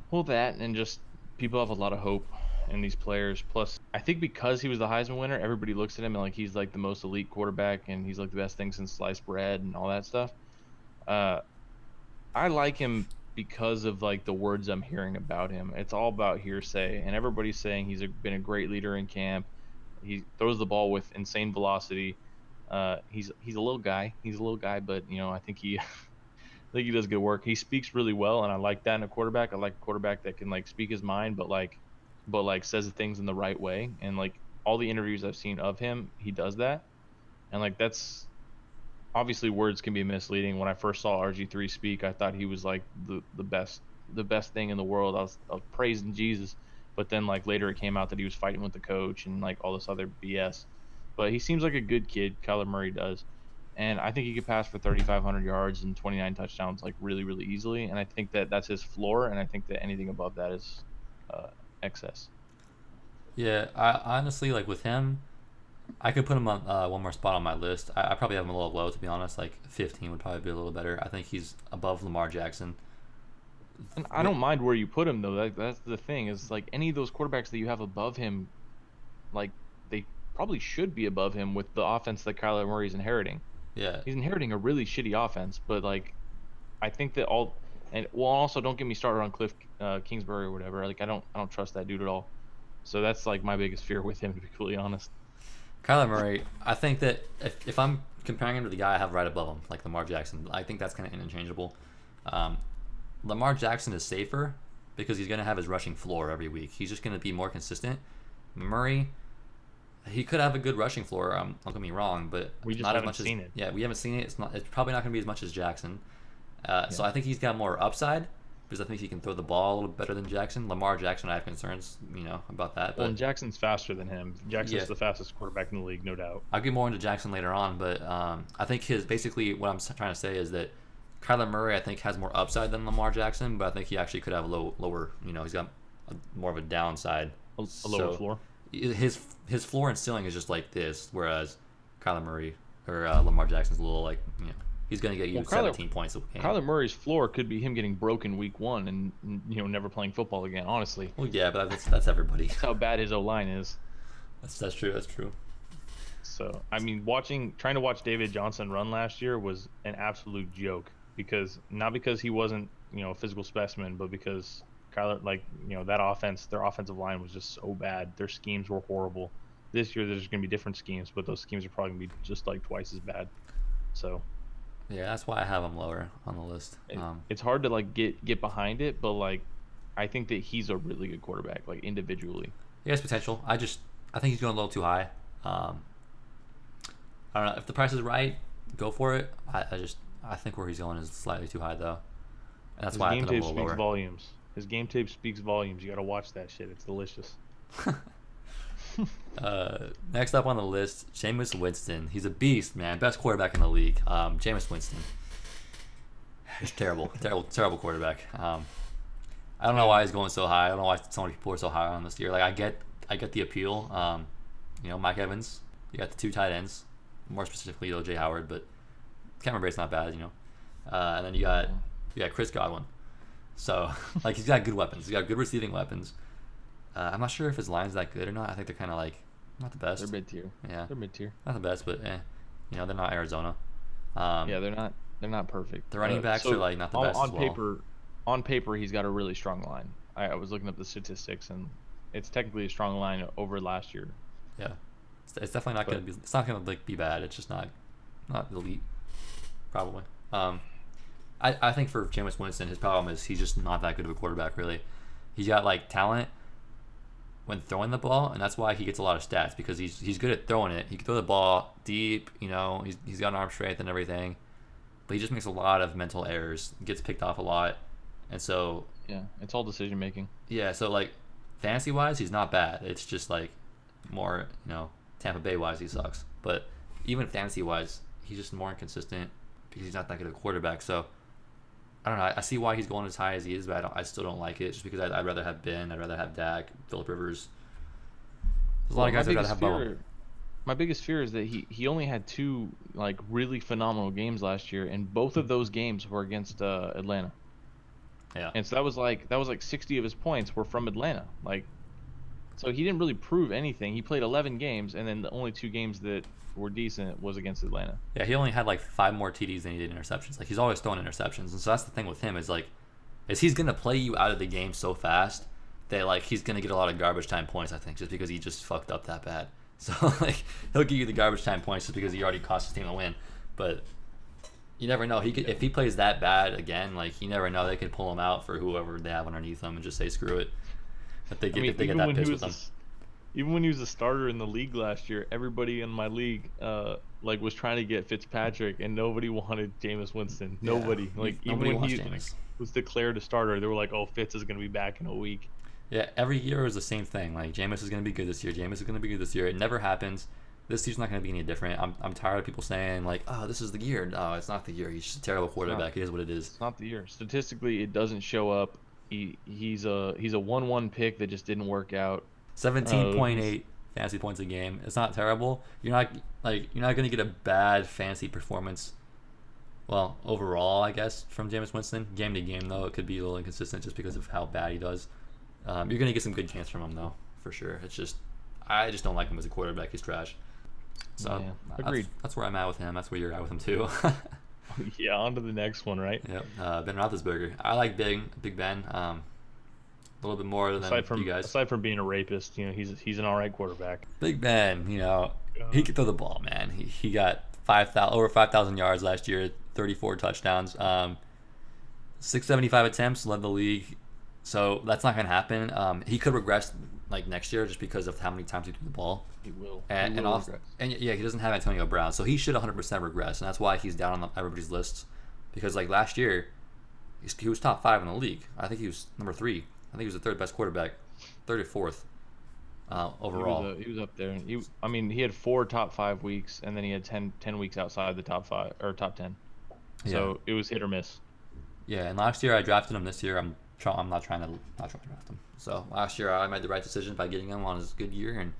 Well, that and just people have a lot of hope in these players. Plus, I think because he was the Heisman winner, everybody looks at him and like he's like the most elite quarterback and he's like the best thing since sliced bread and all that stuff. I like him because of like the words I'm hearing about him. It's all about hearsay, and everybody's saying he's been a great leader in camp. He throws the ball with insane velocity. He's a little guy. But I think he does good work. He speaks really well, and I like that in a quarterback. I like a quarterback that can like speak his mind, but says the things in the right way. And like all the interviews I've seen of him, he does that. And like that's obviously words can be misleading. When I first saw RG3 speak, I thought he was like the best thing in the world. I was praising Jesus. But then, like, later it came out that he was fighting with the coach and, like, all this other BS. But he seems like a good kid. Kyler Murray does. And I think he could pass for 3,500 yards and 29 touchdowns, like, really, really easily. And I think that that's his floor. And I think that anything above that is excess. Yeah, I honestly, like, with him, I could put him on one more spot on my list. I probably have him a little low, to be honest. Like, 15 would probably be a little better. I think he's above Lamar Jackson. And I don't mind where you put him though. That's the thing is like any of those quarterbacks that you have above him, like they probably should be above him with the offense that Kyler Murray's inheriting. Yeah. He's inheriting a really shitty offense, but like I think that all and well also don't get me started on Cliff Kingsbury or whatever. Like I don't trust that dude at all. So that's like my biggest fear with him, to be completely honest. Kyler Murray, I think that if I'm comparing him to the guy I have right above him, like Lamar Jackson, I think that's kind of interchangeable. Lamar Jackson is safer because he's going to have his rushing floor every week. He's just going to be more consistent. Murray, he could have a good rushing floor. Don't get me wrong, but We just not as haven't much seen as it. yeah, we haven't seen it. It's probably not going to be as much as Jackson. So Yeah. I think he's got more upside because I think he can throw the ball a little better than Jackson. Lamar Jackson, I have concerns, about that. Well, But and Jackson's faster than him. Jackson's Yeah. the fastest quarterback in the league, no doubt. I'll get more into Jackson later on, but I think basically what I'm trying to say is that Kyler Murray I think has more upside than Lamar Jackson, but I think he actually could have a lower. He's got more of a downside. A lower So, floor. His floor and ceiling is just like this, whereas Kyler Murray or Lamar Jackson's a little he's gonna get you Well, 17 points a game. Kyler Murray's floor could be him getting broken week one and never playing football again. Honestly, Well, yeah, but that's everybody. that's how bad his O line is. That's true. That's true. So I mean, trying to watch David Johnson run last year was an absolute joke because not because he wasn't a physical specimen, but because Kyler that offense, their offensive line was just so bad. Their schemes were horrible. This year there's going to be different schemes, but those schemes are probably going to be just like twice as bad. So Yeah, that's why I have him lower on the list. it's hard to like get behind it, but like I think that he's a really good quarterback, like individually. He has potential. I think he's going a little too high. I don't know if the price is right, go for it. I think where he's going is slightly too high though, and that's His why I game put him a tape little speaks lower. volumes. His game tape speaks volumes. You got to watch that shit. It's delicious. Next up on the list, Jameis Winston. He's a beast, man. Best quarterback in the league. Jameis Winston. He's terrible quarterback. I don't know why he's going so high. I don't know why so many people are so high on him this year. Like I get the appeal. Mike Evans. You got the two tight ends, more specifically O.J. Howard, but Cameron Brate's not bad. And then you got Chris Godwin. So like he's got good weapons. He's got good receiving weapons. I'm not sure if his line's that good or not. I think they're kind of like not the best. They're mid tier. Yeah, They're mid tier. not the best, but they're not Arizona. Yeah, they're not. They're not perfect. The running backs are like not the best on as well. paper. On paper, he's got a really strong line. I was looking up the statistics, and it's technically a strong line over last year. Yeah, it's definitely not gonna be. It's not gonna be bad. It's just not elite, probably. I think for Jameis Winston, his problem is he's just not that good of a quarterback. Really, he's got like talent when throwing the ball, and that's why he gets a lot of stats because he's good at throwing it. He can throw the ball deep. He's got an arm strength and everything, but he just makes a lot of mental errors. Gets picked off a lot, and so Yeah, it's all decision making. yeah. So like fantasy wise, he's not bad. It's just like more Tampa Bay wise, he sucks. But even fantasy wise, he's just more inconsistent because he's not that good of a quarterback. So I don't know. I see why he's going as high as he is, but I still don't like it. Just because I'd rather have Ben, I'd rather have Dak, Phillip Rivers. There's a lot of guys I'd rather have above him. My biggest fear is that he only had two like really phenomenal games last year, and both of those games were against Atlanta. Yeah. And so that was like 60 of his points were from Atlanta. Like, so he didn't really prove anything. He played 11 games, and then the only two games that were decent was against Atlanta. Yeah, he only had like 5 more TDs than he did interceptions. Like he's always throwing interceptions, and so that's the thing with him is he's gonna play you out of the game so fast that like he's gonna get a lot of garbage time points. I think just because he just fucked up that bad. So like he'll give you the garbage time points just because he already cost his team a win. But you never know. If he plays that bad again, like you never know. They could pull him out for whoever they have underneath him and just say screw it. If they get that pissed with him. Even when he was a starter in the league last year, everybody in my league was trying to get Fitzpatrick, and nobody wanted Jameis Winston. Nobody. Like Nobody even when wants he Jameis. was declared a starter, they were like, "Oh, Fitz is going to be back in a week." Yeah, every year is the same thing. Like Jameis is going to be good this year. Jameis is going to be good this year. It never happens. This season's not going to be any different. I'm tired of people saying like, "Oh, this is the year." No, it's not the year. He's just a terrible quarterback. It is what it is. It's not the year. Statistically, it doesngoing up. He's a 1-1 pick that just didn't work out. 17.8 fantasy points a game. It's not terrible. You're not going to get a bad fantasy performance Well, overall, I guess from Jameis Winston, game to game though, it could be a little inconsistent just because of how bad he does. You're gonna get some good chance from him though, for sure. It's just I just don't like him as a quarterback. He's trash. So Yeah, agreed. That's where I'm at with him. That's where you're at with him too. Yeah, on to the next one, right? Yep. Ben Roethlisberger. I like Big Ben. A little bit more than you guys. Aside from being a rapist, he's an all right quarterback. Big Ben, he could throw the ball, man. He got over 5,000 yards last year, 34 touchdowns, 675 attempts, led the league. So that's not gonna happen. He could regress like next year just because of how many times he threw the ball. He will. And he doesn't have Antonio Brown, so he should 100% regress, and that's why he's down on everybody's lists. Because like last year, he was top 5 in the league. I think he was number 3. I think he was the 3rd best quarterback, 3rd or 4th overall. He was up there. He had 4 top 5 weeks, and then he had 10 weeks outside the top 5 or top 10. So it was hit or miss. Yeah, and last year I drafted him. This year I'm not trying to draft him. So last year I made the right decision by getting him on his good year, and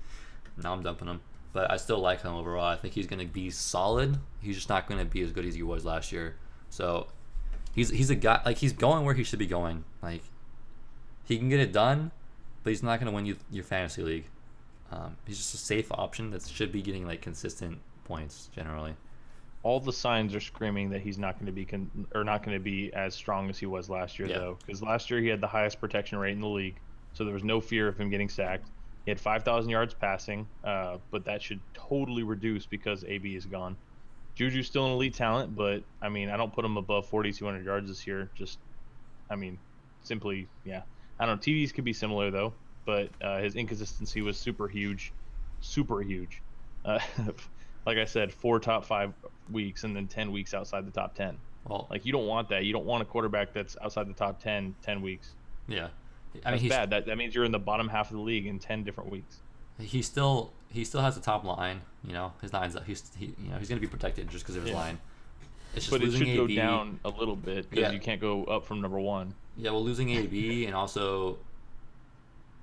now I'm dumping him. But I still like him overall. I think he's going to be solid. He's just not going to be as good as he was last year. So he's a guy, like, he's going where he should be going. Like, he can get it done, but he's not going to win you your fantasy league. He's just a safe option that should be getting like consistent points generally. All the signs are screaming that he's not going to be as strong as he was last year, though. Because last year he had the highest protection rate in the league, so there was no fear of him getting sacked. He had 5,000 yards passing, but that should totally reduce because AB is gone. Juju's still an elite talent, but I don't put him above 4,200 yards this year. Simply, yeah. I don't know. TVs could be similar though, but his inconsistency was super huge. Like I said, 4 top 5 weeks and then 10 weeks outside the top 10. Well, like, you don't want that. You don't want a quarterback that's outside the top 10 weeks. Yeah. That's bad. That means you're in the bottom half of the league in 10 different weeks. He still has the top line. His line's he's going to be protected just because of his line. It's just but it should AB. go down a little bit because you can't go up from number 1. Yeah, well, losing AB and also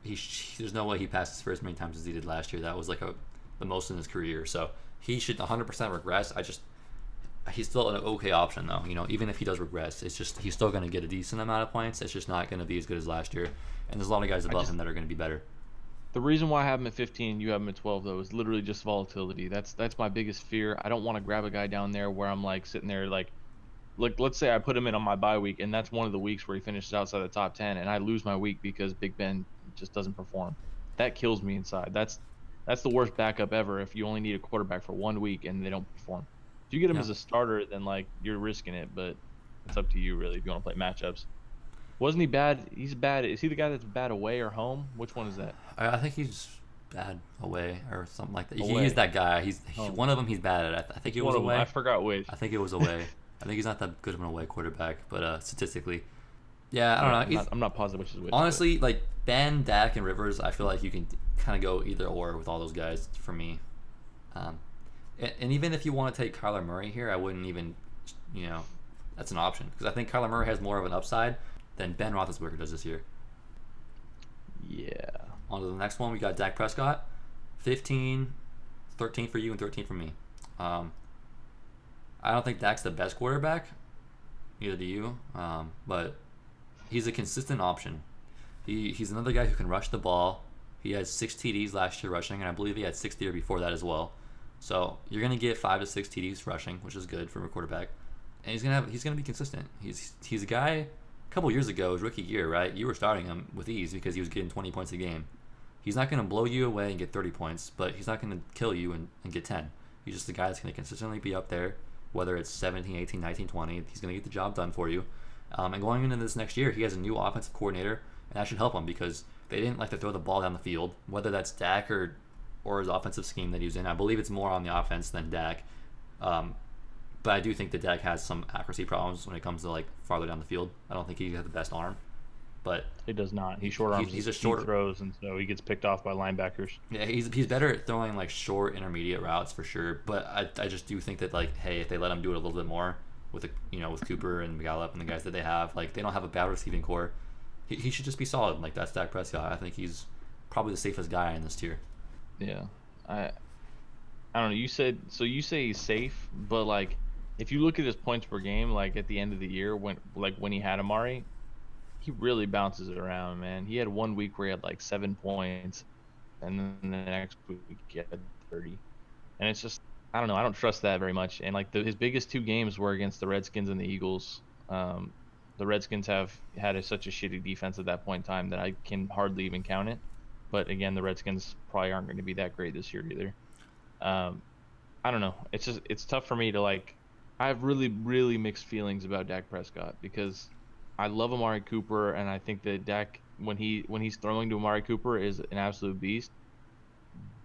there's no way he passes for as many times as he did last year. That was like the most in his career. So he should 100% regress. He's still an okay option though. Even if he does regress, it's just he's still going to get a decent amount of points. It's just not going to be as good as last year. And there's a lot of guys above him that are going to be better. The reason why I have him at 15, you have him at 12 though, is literally just volatility. That's my biggest fear. I don't want to grab a guy down there where I'm like sitting there like let's say I put him in on my bye week, and that's one of the weeks where he finishes outside the top 10, and I lose my week because Big Ben just doesn't perform. That kills me inside. That's the worst backup ever if you only need a quarterback for 1 week and they don't perform. If you get him as a starter, then like you're risking it, but it's up to you really if you want to play matchups. Wasn't he bad? He's bad. Is he the guy that's bad away or home? Which one is that? I think he's bad away or something like that. Away. He is that guy. He's one of them. He's bad at. I think it was away. I forgot which. I think it was away. I think he's not that good of an away quarterback, but statistically, I don't know. I'm not positive which is which. Honestly, like Ben, Dak, and Rivers, I feel like you can kind of go either or with all those guys for me. And even if you want to take Kyler Murray here, I wouldn't even, that's an option because I think Kyler Murray has more of an upside than Ben Roethlisberger does this year. Yeah. On to the next one, we got Dak Prescott, 15, 13 for you and 13 for me. I don't think Dak's the best quarterback, neither do you, but he's a consistent option. He's another guy who can rush the ball. He had 6 TDs last year rushing, and I believe he had 6 the year before that as well. So you're gonna get 5 to 6 TDs rushing, which is good for a quarterback, and he's gonna be consistent. He's a guy. A couple years ago, his rookie year, right? You were starting him with ease because he was getting 20 points a game. He's not gonna blow you away and get 30 points, but he's not gonna kill you and get 10. He's just a guy that's gonna consistently be up there, whether it's 17, 18, 19, 20. He's gonna get the job done for you. And going into this next year, he has a new offensive coordinator, and that should help him because they didn't like to throw the ball down the field, whether that's Dak or his offensive scheme that he was in. I believe it's more on the offense than Dak. But I do think that Dak has some accuracy problems when it comes to like farther down the field. I don't think he has the best arm, but he does not. He short arms. He's a short throws, and so he gets picked off by linebackers. Yeah, he's better at throwing like short intermediate routes for sure. But I just do think that like, hey, if they let him do it a little bit more with with Cooper and Gallup and the guys that they have, like they don't have a bad receiving core. He should just be solid. Like that's Dak Prescott. I think he's probably the safest guy in this tier. Yeah, I don't know. You say he's safe, but like if you look at his points per game, like at the end of the year when he had Amari, he really bounces it around, man. He had 1 week where he had like 7 points, and then the next week he had 30. And it's just, I don't know. I don't trust that very much. And like his biggest 2 games were against the Redskins and the Eagles. The Redskins have had such a shitty defense at that point in time that I can hardly even count it. But again, the Redskins probably aren't going to be that great this year either. I don't know. It's tough for me to like. I have really, really mixed feelings about Dak Prescott because I love Amari Cooper, and I think that Dak, when he's throwing to Amari Cooper, is an absolute beast.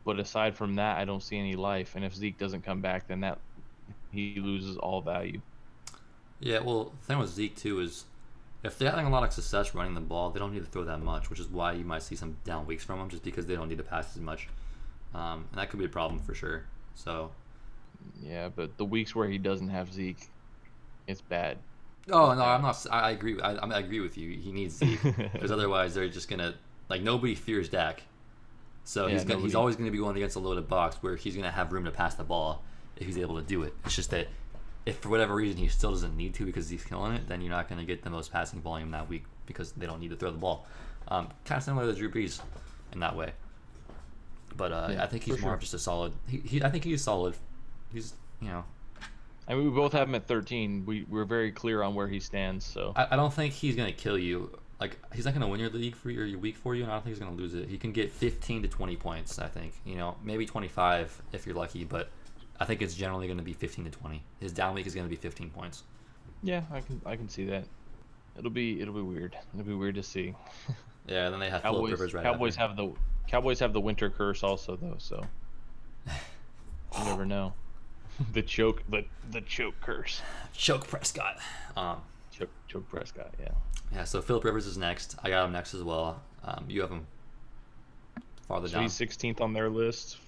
But aside from that, I don't see any life. And if Zeke doesn't come back, then he loses all value. Yeah, well, the thing with Zeke too is if they're having a lot of success running the ball, they don't need to throw that much, which is why you might see some down weeks from them, just because they don't need to pass as much, and that could be a problem for sure. So. Yeah, but the weeks where he doesn't have Zeke, it's bad. Oh no, I'm not. I agree. I agree with you. He needs Zeke because otherwise they're just gonna like nobody fears Dak. So Yeah, he's always going to be going against a loaded box where he's going to have room to pass the ball if he's able to do it. It's just that if for whatever reason he still doesn't need to because he's killing it, then you're not going to get the most passing volume that week because they don't need to throw the ball. Kind of similar to Drew Brees in that way. But Yeah, I think he's for more sure. of just a solid. I think he's solid. He's I mean, we both have him at 13. We're very clear on where he stands. So I don't think he's going to kill you. Like he's not going to win your league for you or your week for you, and I don't think he's going to lose it. He can get 15 to 20 points. I think maybe 25 if you're lucky, but I think it's generally going to be 15 to 20. His down week is going to be 15 points. yeah, I can see that. It'll be weird. It'll be weird to see. Yeah, and then they have Philip Rivers right after. Cowboys have the winter curse also though, so you never know. The choke curse. Choke Prescott. Choke Prescott, yeah. Yeah, so Philip Rivers is next. I got him next as well. You have him farther So down. he's 16th on their list,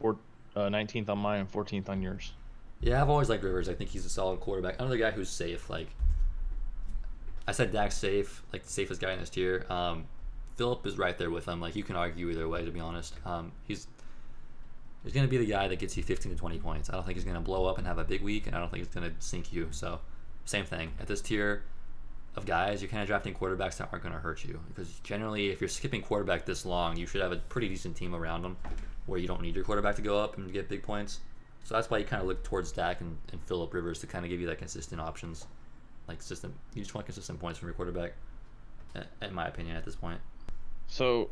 19th on mine, and 14th on yours. Yeah, I've always liked Rivers. I think he's a solid quarterback. Another guy who's safe. Like I said, Dak's safe, like the safest guy in this tier. Philip is right there with him. Like you can argue either way, to be honest. He's going to be the guy that gets you 15 to 20 points. I don't think he's going to blow up and have a big week, and I don't think it's going to sink you. So, same thing. At this tier of guys, you're kind of drafting quarterbacks that aren't going to hurt you. Because generally, if you're skipping quarterback this long, you should have a pretty decent team around them where you don't need your quarterback to go up and get big points. So that's why you kind of look towards Dak and Philip Rivers to kind of give you that consistent options. Like, you just want consistent points from your quarterback, in my opinion, at this point. So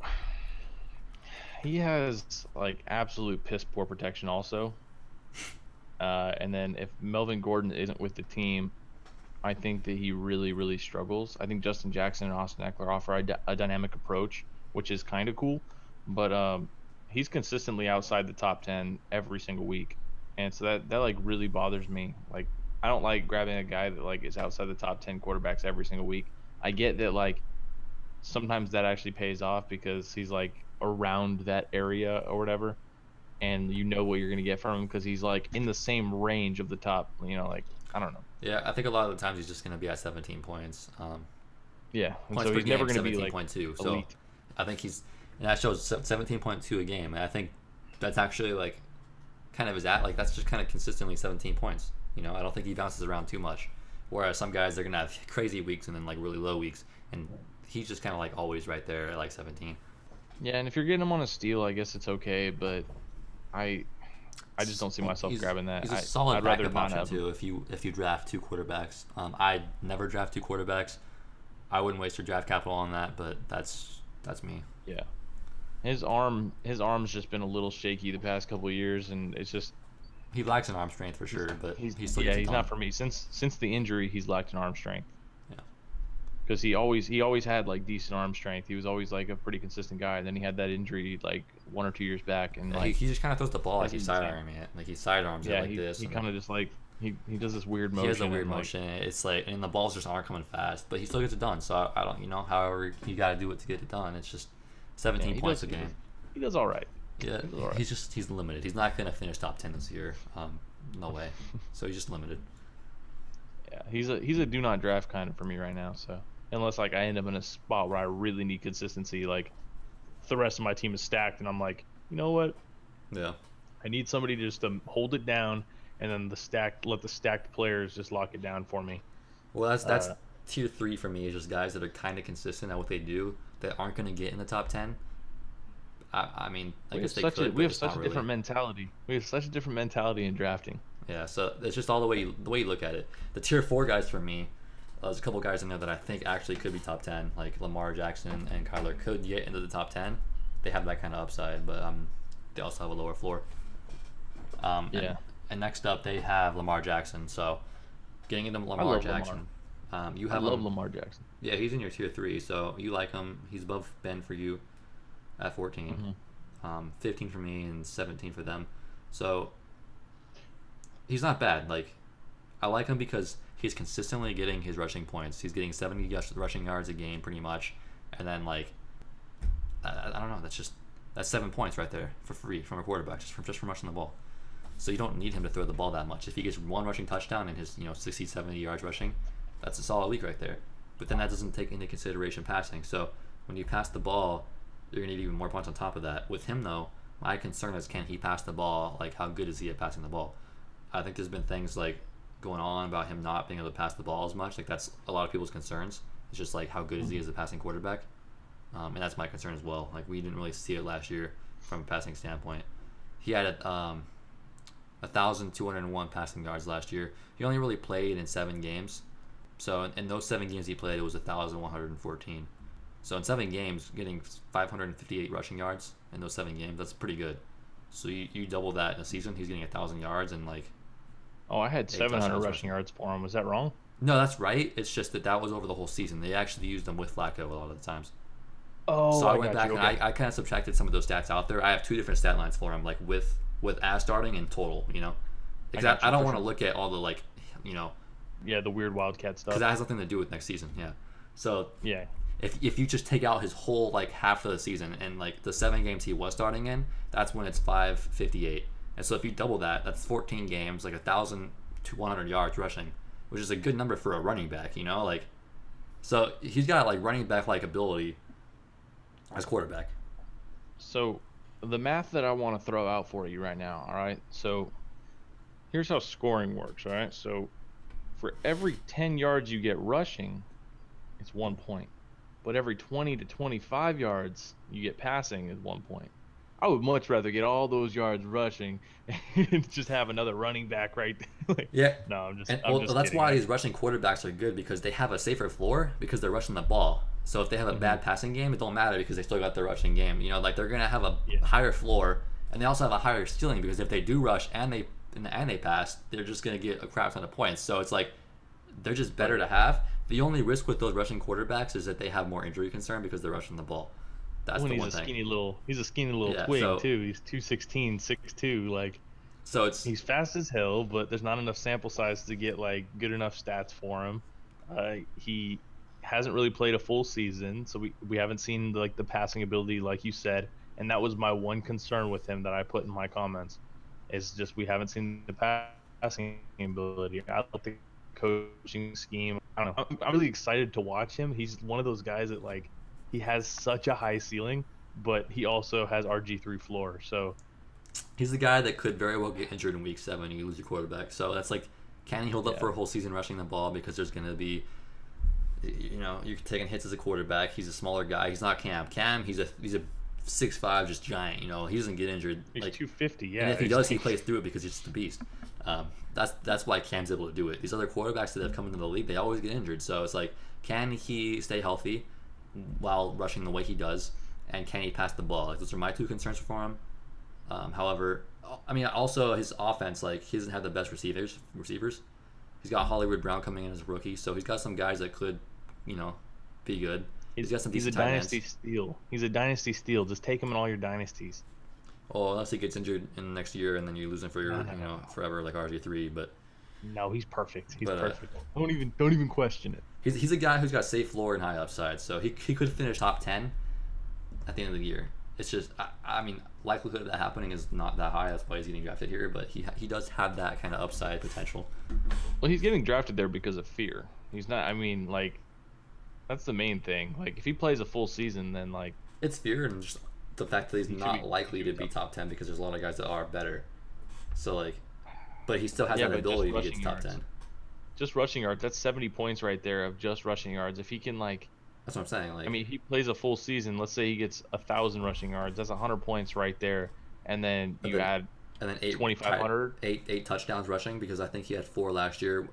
he has like absolute piss poor protection also. And then if Melvin Gordon isn't with the team, I think that he really, really struggles. I think Justin Jackson and Austin Eckler offer a dynamic approach, which is kind of cool. But he's consistently outside the top 10 every single week. And so that like really bothers me. Like I don't like grabbing a guy that like is outside the top 10 quarterbacks every single week. I get that like sometimes that actually pays off because he's like around that area or whatever, and you know what you're going to get from him because he's like in the same range of the top, like I don't know. Yeah, I think a lot of the times he's just going to be at 17 points. Yeah, and Points so per he's never game, going to be like 17.2. So elite. I think and that shows 17.2 a game. And I think that's actually like kind of like that's just kind of consistently 17 points. I don't think he bounces around too much. Whereas some guys, they're going to have crazy weeks and then like really low weeks. And he's just kind of like always right there at like 17. Yeah, and if you're getting him on a steal, I guess it's okay, but I just don't see myself grabbing that. He's a solid I'd rather backup not option have him. too. If you draft two quarterbacks, I'd never draft two quarterbacks. I wouldn't waste your draft capital on that, but that's me. Yeah, his arm's just been a little shaky the past couple of years, and it's just He lacks an arm strength for sure, but he's still yeah, gets it he's done. not for me. Since the injury, he's lacked an arm strength. Yeah. Because he always had like decent arm strength. He was always like a pretty consistent guy. And then he had that injury like 1 or 2 years back, and Yeah, like he just kind of throws the ball like that's he's insane. sidearming it, like he sidearms it yeah, like this. he and kind of just like he does this weird motion. he has a weird and, like, motion. It's like, and the balls just aren't coming fast, but he still gets it done. So I don't, however you got to do it to get it done. It's just 17 he points does- a game. He does all right. Yeah, He's all right. he's limited. He's not gonna finish top 10 this year. No way. So he's just limited. Yeah, he's a do not draft kind of for me right now. So unless like I end up in a spot where I really need consistency, like the rest of my team is stacked, and I'm like, you know what? Yeah. I need somebody just to hold it down and then let the stacked players just lock it down for me. Well, that's tier 3 for me. Is just guys that are kind of consistent at what they do that aren't going to get in the top 10. I mean, I guess they could. We have such a different mentality. We have such a different mentality in drafting. Yeah, so it's just all the way you look at it. The tier 4 guys for me, there's a couple guys in there that I think actually could be top 10, like Lamar Jackson and Kyler could get into the top 10. They have that kind of upside, but they also have a lower floor. And next up they have Lamar Jackson. So getting into Lamar Jackson, I love Lamar Jackson. Yeah, he's in your tier 3, so you like him. He's above Ben for you at 14, 15 for me, and 17 for them. So he's not bad. Like, I like him because he's consistently getting his rushing points. He's getting 70 rushing yards a game pretty much, and then like I don't know. That's 7 points right there for free from a quarterback just from rushing the ball. So you don't need him to throw the ball that much. If he gets one rushing touchdown and his 60, 70 yards rushing, that's a solid week right there. But then that doesn't take into consideration passing. So when you pass the ball, you're gonna need even more points on top of that. With him though, my concern is, can he pass the ball? Like, how good is he at passing the ball? I think there's been things like going on about him not being able to pass the ball as much. Like, that's a lot of people's concerns. It's just like, how good is he as a passing quarterback? And that's my concern as well. Like, we didn't really see it last year from a passing standpoint. He had 1,201 passing yards last year. He only really played in 7 games. So in those 7 games he played, it was 1,114. So in 7 games, getting 558 rushing yards in those 7 games, that's pretty good. So you double that in a season, he's getting 1,000 yards and like. Oh, I had 700 rushing yards for him. Was that wrong? No, that's right. It's just that was over the whole season. They actually used him with Flacco a lot of the times. Oh, so I went back and I kind of subtracted some of those stats out there. I have 2 different stat lines for him, like with as starting and total. Because I don't want to look at all the Yeah, the weird Wildcat stuff. Because that has nothing to do with next season. Yeah. So yeah, if you just take out his whole like half of the season and like the 7 games he was starting in, that's when it's 558. And so if you double that, that's 14 games, like 1,200 yards rushing, which is a good number for a running back. So he's got like running back like ability as quarterback. So the math that I want to throw out for you right now, all right? So here's how scoring works, all right? So for every 10 yards you get rushing, it's 1 point. But every 20 to 25 yards you get passing is 1 point. I would much rather get all those yards rushing and just have another running back right there. Yeah. No, I'm just that's kidding. why these rushing quarterbacks are good, because they have a safer floor because they're rushing the ball. So if they have a bad passing game, it don't matter because they still got their rushing game. Like they're gonna have a higher floor, and they also have a higher ceiling because if they do rush and they pass, they're just gonna get a crap ton of points. So it's like they're just better to have. The only risk with those rushing quarterbacks is that they have more injury concern because they're rushing the ball. That's the one thing. He's a skinny little twig too. He's 216, 6'2", like. So he's fast as hell, but there's not enough sample size to get like good enough stats for him. He hasn't really played a full season, so we haven't seen like the passing ability like you said, and that was my one concern with him that I put in my comments. Is just we haven't seen the passing ability. I don't think coaching scheme. I don't know. I'm really excited to watch him. He's one of those guys that like he has such a high ceiling, but he also has RG3 floor. So he's the guy that could very well get injured in week 7 and you lose your quarterback. So that's like, can he hold up for a whole season rushing the ball? Because there's going to be, you're taking hits as a quarterback. He's a smaller guy. He's not Cam. Cam, he's a 6'5", just giant. He doesn't get injured. He's like 250. Yeah. And if he does, he plays through it because he's just a beast. That's why Cam's able to do it. These other quarterbacks that have come into the league, they always get injured. So it's like, can he stay healthy while rushing the way he does, and can he pass the ball? Like, those are my 2 concerns for him. However, I mean, also his offense, like, he doesn't have the best receivers. He's got Hollywood Brown coming in as a rookie, so he's got some guys that could, be good. He's got some decent tight ends. He's a dynasty steal. He's a dynasty steal. Just take him in all your dynasties. Well, unless he gets injured in the next year and then you lose him for your, forever, like RG3. But no, he's perfect. He's perfect. Don't even question it. He's a guy who's got safe floor and high upside, so he could finish top 10 at the end of the year. It's just, I mean, likelihood of that happening is not that high. That's why he's getting drafted here. But he does have that kind of upside potential. Well, he's getting drafted there because of fear. He's not. I mean, like, that's the main thing. Like, if he plays a full season, then like it's fear and just the fact that he's not likely to be top 10 because there's a lot of guys that are better. So like, but he still has Yeah, that but just ability to get rushing to top yards. 10. Just rushing yards. That's 70 points right there of just rushing yards. If he can like, That's what I'm saying. I Like, mean, he plays a full season. Let's say he gets 1,000 rushing yards. That's 100 points right there. And then but you then add and then 2,500. eight touchdowns rushing because I think he had 4 last year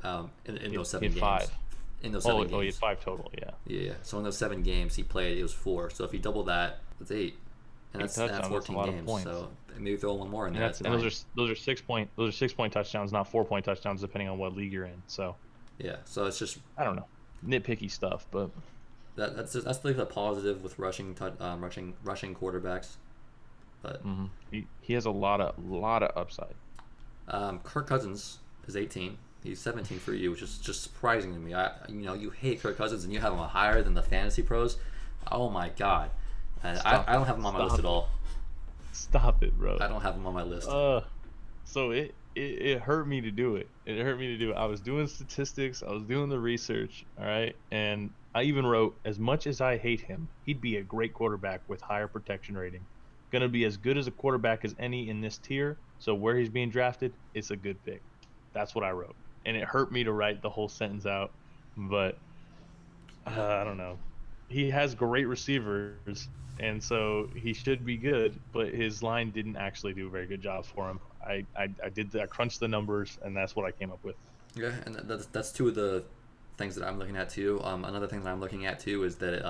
in those He 7 had games. 5. In those Oh, 7 he had games. 5 total. Yeah. Yeah. So in those 7 games he played, it was 4. So if you double that, it's 8. And Eight that's touchdowns, 14 that's a lot of games. points. So maybe throw one more in And there. that's That's and 9. those are 6-point touchdowns, not 4-point touchdowns, depending on what league you're in. So Yeah. So it's just I don't know, nitpicky stuff, but that's like the positive with rushing quarterbacks. But he has a lot of upside. Kirk Cousins is 18. He's 17 for you, which is just surprising to me. You hate Kirk Cousins and you have him higher than the fantasy pros. Oh my god. And I don't have him on my list at all. Stop it, bro. I don't have him on my list. So it hurt me to do it. It hurt me to do it. I was doing statistics. I was doing the research. All right, and I even wrote, as much as I hate him, he'd be a great quarterback with higher protection rating. Gonna be as good as a quarterback as any in this tier. So where he's being drafted, it's a good pick. That's what I wrote, and it hurt me to write the whole sentence out, but I don't know. He has great receivers, and so he should be good, but his line didn't actually do a very good job for him. I crunched the numbers, and that's what I came up with. Yeah, and that's 2 of the things that I'm looking at too. Another thing that I'm looking at too is that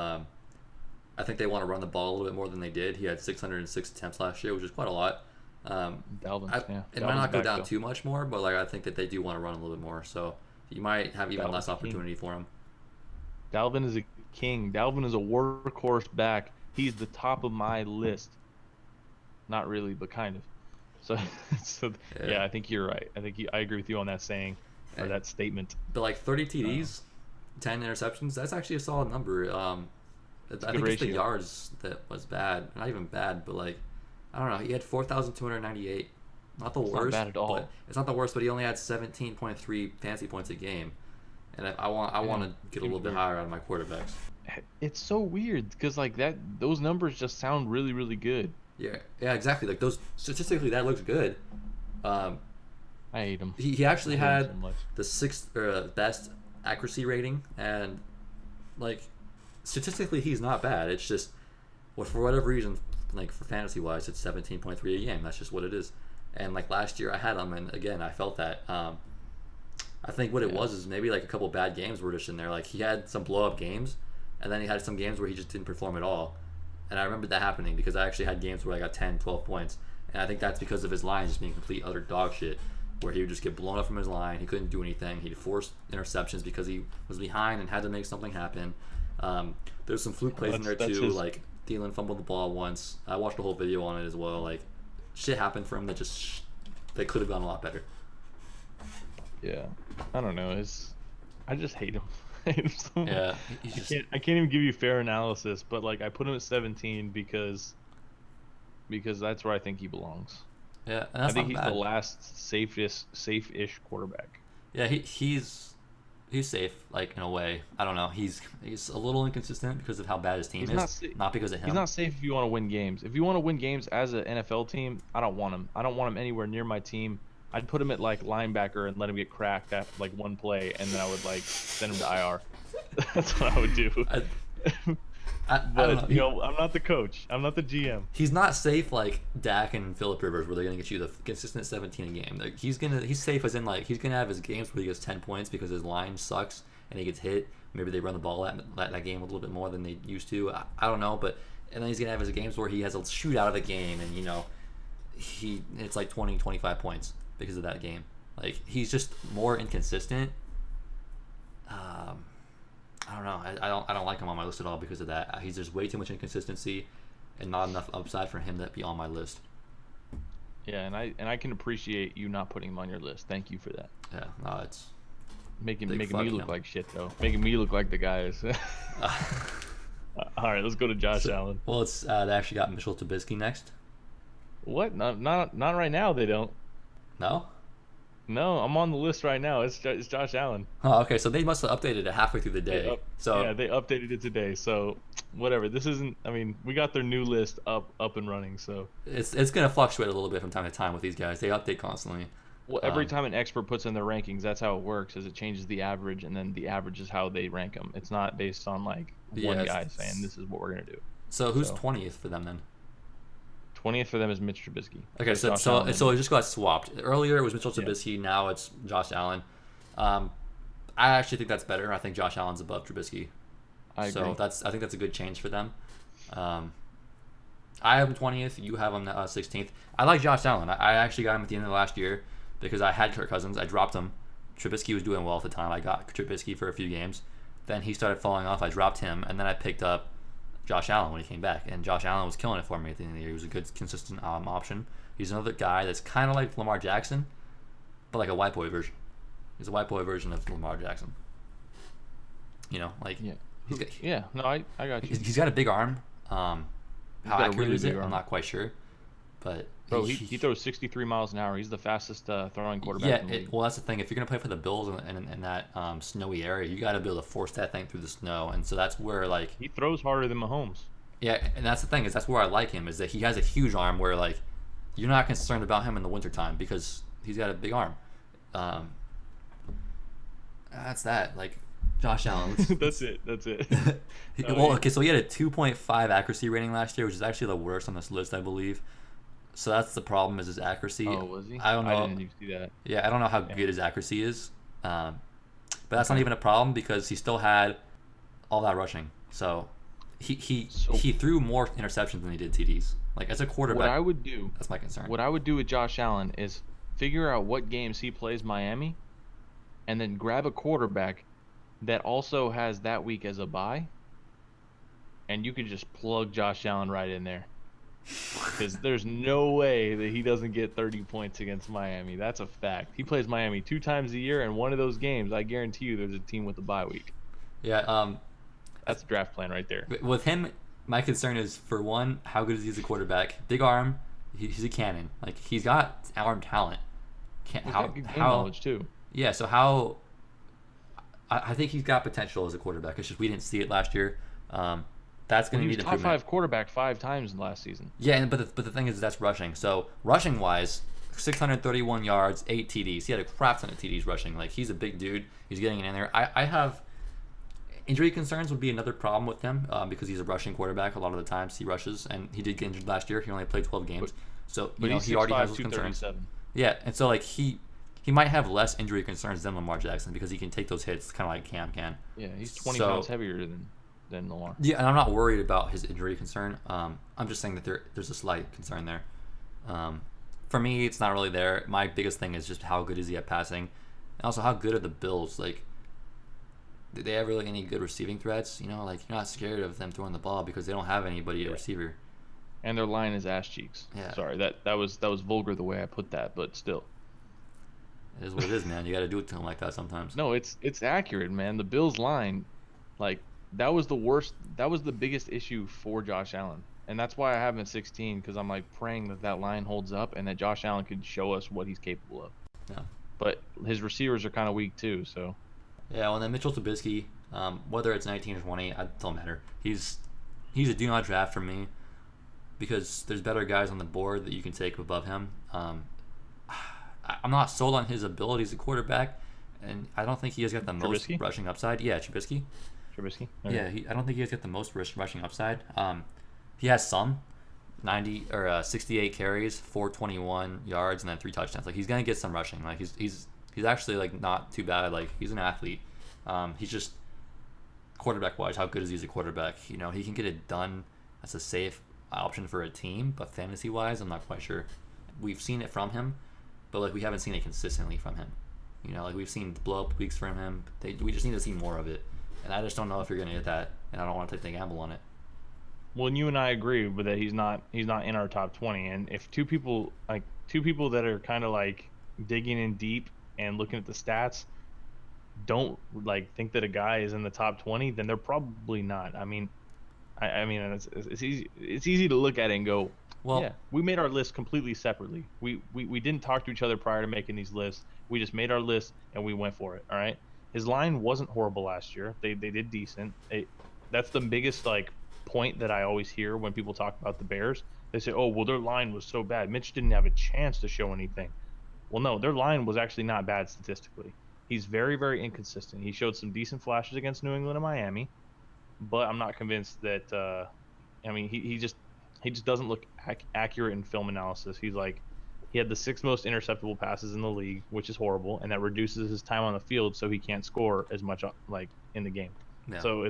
I think they want to run the ball a little bit more than they did. He had 606 attempts last year, which is quite a lot. It might not go down too much more, but like I think that they do want to run a little bit more. So you might have even less opportunity for him. Dalvin is a king. Dalvin is a workhorse back. He's the top of my list. Not really, but kind of. So yeah, I think you're right. I agree with you on that saying or that statement. But like 30 TDs, 10 interceptions, that's actually a solid number. I think it's the yards that was bad. Not even bad, but like I don't know. He had 4,298. Not the worst. Not bad at all. But it's not the worst, but he only had 17.3 fantasy points a game. And I want to get a little bit higher out of my quarterbacks. It's so weird because like those numbers just sound really, really good. Yeah, exactly. Like those statistically, that looks good. I hate him. He actually had the 6th best accuracy rating, and like statistically, he's not bad. It's just, well, for whatever reason, like for fantasy wise, it's 17.3 a game. That's just what it is. And like last year, I had him, and again, I felt that. I think what it was is maybe like a couple bad games were just in there. Like he had some blow up games, and then he had some games where he just didn't perform at all. And I remember that happening because I actually had games where I got 10, 12 points. And I think that's because of his line just being complete utter dog shit, where he would just get blown up from his line. He couldn't do anything. He'd force interceptions because he was behind and had to make something happen. There's some fluke plays in there too. Like Thielen fumbled the ball once. I watched the whole video on it as well. Like shit happened for him that they could have gone a lot better. Yeah, I don't know. I just hate him. I hate him so much. Yeah, I can't even give you fair analysis, but like I put him at 17 because that's where I think he belongs. Yeah, and that's I think not he's bad. the last safe-ish quarterback. Yeah, he's safe, like in a way. I don't know. He's a little inconsistent because of how bad his team is, not because of him. He's not safe if you want to win games. If you want to win games as an NFL team, I don't want him. I don't want him anywhere near my team. I'd put him at like linebacker and let him get cracked at like one play, and then I would like send him to IR. That's what I would do. But I'm not the coach. I'm not the GM. He's not safe like Dak and Phillip Rivers, where they're gonna get you the consistent 17 a game. Like, he's safe as in like he's gonna have his games where he gets 10 points because his line sucks and he gets hit. Maybe they run the ball that game a little bit more than they used to. I don't know, but and then he's gonna have his games where he has a shootout of the game, and it's like 20, 25 points because of that game. Like he's just more inconsistent. I don't know. I don't like him on my list at all because of that. He's just way too much inconsistency, and not enough upside for him to be on my list. Yeah, and I can appreciate you not putting him on your list. Thank you for that. Yeah, no, it's making me look like shit though. Making me look like the guys. All right, let's go to Josh Allen. Well, they actually got Mitchell Trubisky next. What? Not right now. They don't. No. No, I'm on the list right now. It's Josh Allen. Oh, okay. So they must have updated it halfway through the day. They updated it today. So whatever. This isn't. I mean, we got their new list up and running. So it's gonna fluctuate a little bit from time to time with these guys. They update constantly. Well, every time an expert puts in their rankings, that's how it works. Is it changes the average, and then the average is how they rank them. It's not based on like one guy saying this is what we're gonna do. So who's 20th for them then? 20th for them is Mitch Trubisky. Okay, so it just got swapped. Earlier it was Mitchell Trubisky. Now it's Josh Allen. I actually think that's better. I think Josh Allen's above Trubisky. I agree. So I think that's a good change for them. I have him 20th. You have him 16th. I like Josh Allen. I actually got him at the end of last year because I had Kirk Cousins. I dropped him. Trubisky was doing well at the time. I got Trubisky for a few games. Then he started falling off. I dropped him, and then I picked up Josh Allen when he came back. And Josh Allen was killing it for me at the end of the year. He was a good, consistent option. He's another guy that's kind of like Lamar Jackson, but like a white boy version. He's a white boy version of Lamar Jackson. You know, like I got you. He's got a big arm. How accurate is it? I'm not quite sure, but bro, he throws 63 miles an hour. He's the fastest throwing quarterback. Yeah, well, that's the thing. If you're gonna play for the Bills in that snowy area, you got to be able to force that thing through the snow, and so that's where like he throws harder than Mahomes. Yeah, and that's the thing is that's where I like him is that he has a huge arm where like you're not concerned about him in the wintertime because he's got a big arm. That's that. Like Josh Allen. That's it. So he had a 2.5 accuracy rating last year, which is actually the worst on this list, I believe. So that's the problem is his accuracy. Oh, was he? I don't know. I didn't see that. Yeah, I don't know how good his accuracy is. But that's not even a problem because he still had all that rushing. So he threw more interceptions than he did TDs. Like as a quarterback, what I would do, that's my concern. What I would do with Josh Allen is figure out what games he plays Miami, and then grab a quarterback that also has that week as a bye, and you can just plug Josh Allen right in there. Because there's no way that he doesn't get 30 points against Miami. That's a fact. He plays Miami 2 times a year, and one of those games, I guarantee you there's a team with a bye week. Yeah, that's a draft plan right there. With him, my concern is, for one, how good is he as a quarterback? Big arm. He's a cannon. Like, he's got arm talent. He's got good game knowledge, too. Yeah, so how... I think he's got potential as a quarterback. It's just we didn't see it last year. That's going to need improvement. He was top 5 quarterback 5 times last season. Yeah, but the thing is that's rushing. So rushing wise, 631 yards, 8 TDs. He had a crap ton of TDs rushing. Like he's a big dude. He's getting it in there. I have injury concerns would be another problem with him because he's a rushing quarterback. A lot of the times he rushes, and he did get injured last year. He only played 12 games, so he already has those concerns. Yeah, and so like he might have less injury concerns than Lamar Jackson because he can take those hits kind of like Cam can. Yeah, he's 20 pounds heavier than Lamar. Yeah, and I'm not worried about his injury concern. I'm just saying that there's a slight concern there. For me, it's not really there. My biggest thing is just how good is he at passing, and also how good are the Bills? Like, do they have really any good receiving threats? You know, like you're not scared of them throwing the ball because they don't have anybody at receiver. And their line is ass cheeks. Yeah. Sorry, that was vulgar the way I put that, but still. It is what it is, man. You got to do it to them like that sometimes. No, it's accurate, man. The Bills line, like that was the worst. That was the biggest issue for Josh Allen, and that's why I have him at 16 because I'm like praying that line holds up and that Josh Allen could show us what he's capable of. Yeah. But his receivers are kind of weak too, so. Yeah, well, and then Mitchell Trubisky, whether it's 19 or 20, it don't matter. He's a do not draft for me because there's better guys on the board that you can take above him. I'm not sold on his ability as a quarterback, and I don't think he has got the most rushing upside. Yeah, Trubisky. Okay. Yeah, I don't think he has got the most rushing upside. He has some, 68 carries, 421 yards, and then 3 touchdowns. Like he's gonna get some rushing. Like he's actually like not too bad. Like he's an athlete. He's just quarterback wise, how good is he as a quarterback? You know, he can get it done. That's a safe option for a team, but fantasy wise, I'm not quite sure. We've seen it from him. But like we haven't seen it consistently from him, you know. Like we've seen blow up weeks from him. We just need to see more of it, and I just don't know if you're gonna get that, and I don't want to take the gamble on it. Well, and you and I agree, but that he's not in our top 20. And if two people that are kind of like digging in deep and looking at the stats don't like think that a guy is in the top 20, then they're probably not. I mean, it's easy to look at it and go. Well, yeah, we made our list completely separately. We didn't talk to each other prior to making these lists. We just made our list and we went for it. All right. His line wasn't horrible last year. They did decent. That's the biggest like point that I always hear when people talk about the Bears. They say, "Oh, well, their line was so bad. Mitch didn't have a chance to show anything." Well, no, their line was actually not bad statistically. He's very, very inconsistent. He showed some decent flashes against New England and Miami, but I'm not convinced that. I mean, he just doesn't look accurate in film analysis. He had the sixth most interceptable passes in the league, which is horrible, and that reduces his time on the field, so he can't score as much like in the game. Yeah. So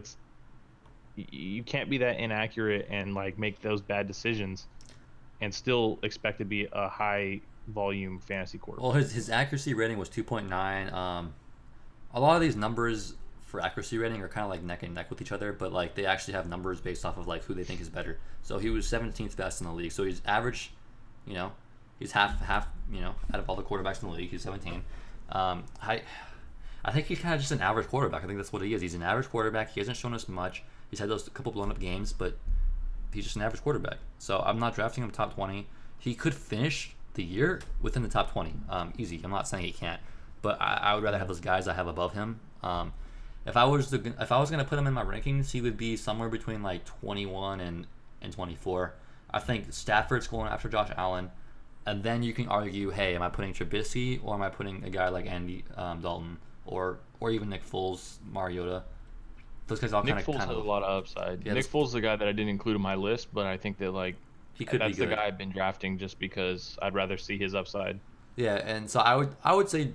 you can't be that inaccurate and like make those bad decisions and still expect to be a high volume fantasy quarterback. Well, his accuracy rating was 2.9. A lot of these numbers for accuracy rating are kind of like neck and neck with each other, but like they actually have numbers based off of like who they think is better. So he was 17th best in the league. So he's average, you know, he's half, you know, out of all the quarterbacks in the league, he's 17. I think he's kind of just an average quarterback. I think that's what he is. He's an average quarterback. He hasn't shown us much. He's had those couple blown up games, but he's just an average quarterback. So I'm not drafting him top 20. He could finish the year within the top 20, easy. I'm not saying he can't, but I would rather have those guys I have above him. If I was gonna put him in my rankings, he would be somewhere between like 21 and 24. I think Stafford's going after Josh Allen, and then you can argue, hey, am I putting Trubisky or am I putting a guy like Andy Dalton or even Nick Foles, Mariota? Those guys all Nick Foles has a lot of upside. Yeah, Nick Foles is the guy that I didn't include in my list, but I think that like he could that's be good. the guy I've been drafting just because I'd rather see his upside. Yeah, and so I would say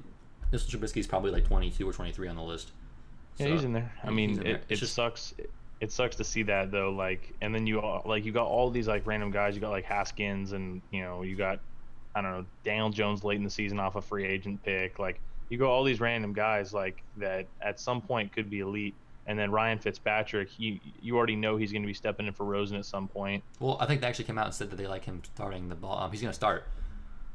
Mr. Trubisky is probably like 22 or 23 on the list. Yeah, So, he's in there. I mean, it just sucks. It sucks to see that though. Like, and then you got all these like random guys. You got like Haskins, and you got I don't know Daniel Jones late in the season off a free agent pick. Like, you go all these random guys like that at some point could be elite. And then Ryan Fitzpatrick, you already know he's going to be stepping in for Rosen at some point. Well, I think they actually came out and said that they like him starting the ball. He's going to start.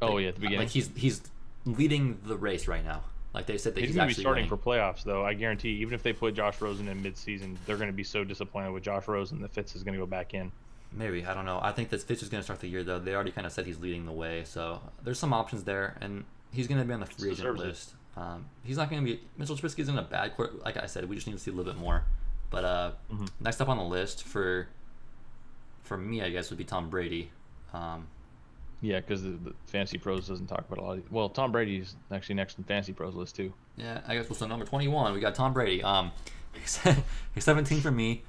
Oh yeah, at the beginning. Like he's leading the race right now. Like they said that he's going to be starting winning. for playoffs, though. I guarantee, even if they put Josh Rosen in midseason, they're going to be so disappointed with Josh Rosen that Fitz is going to go back in. Maybe, I don't know. I think that Fitz is going to start the year though. They already kind of said he's leading the way, so there's some options there, and he's going to be on the free agent list. He's not going to be. Mitchell Trubisky isn't a bad quarter. Like I said, we just need to see a little bit more. But next up on the list for me, I guess, would be Tom Brady. Yeah, because the Fantasy Pros doesn't talk about a lot. Well, Tom Brady's actually next in Fantasy Pros list too. Yeah, I guess. Well, so number 21, we got Tom Brady. He's 17 for me.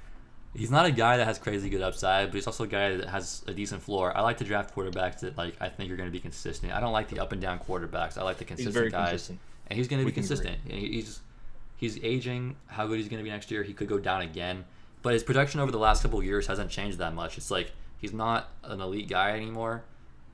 He's not a guy that has crazy good upside, but he's also a guy that has a decent floor. I like to draft quarterbacks that like I think are going to be consistent. I don't like the up and down quarterbacks. I like the consistent guys, consistent. And he's going to be consistent. And he's aging. How good he's going to be next year? He could go down again, but his production over the last couple of years hasn't changed that much. It's like he's not an elite guy anymore,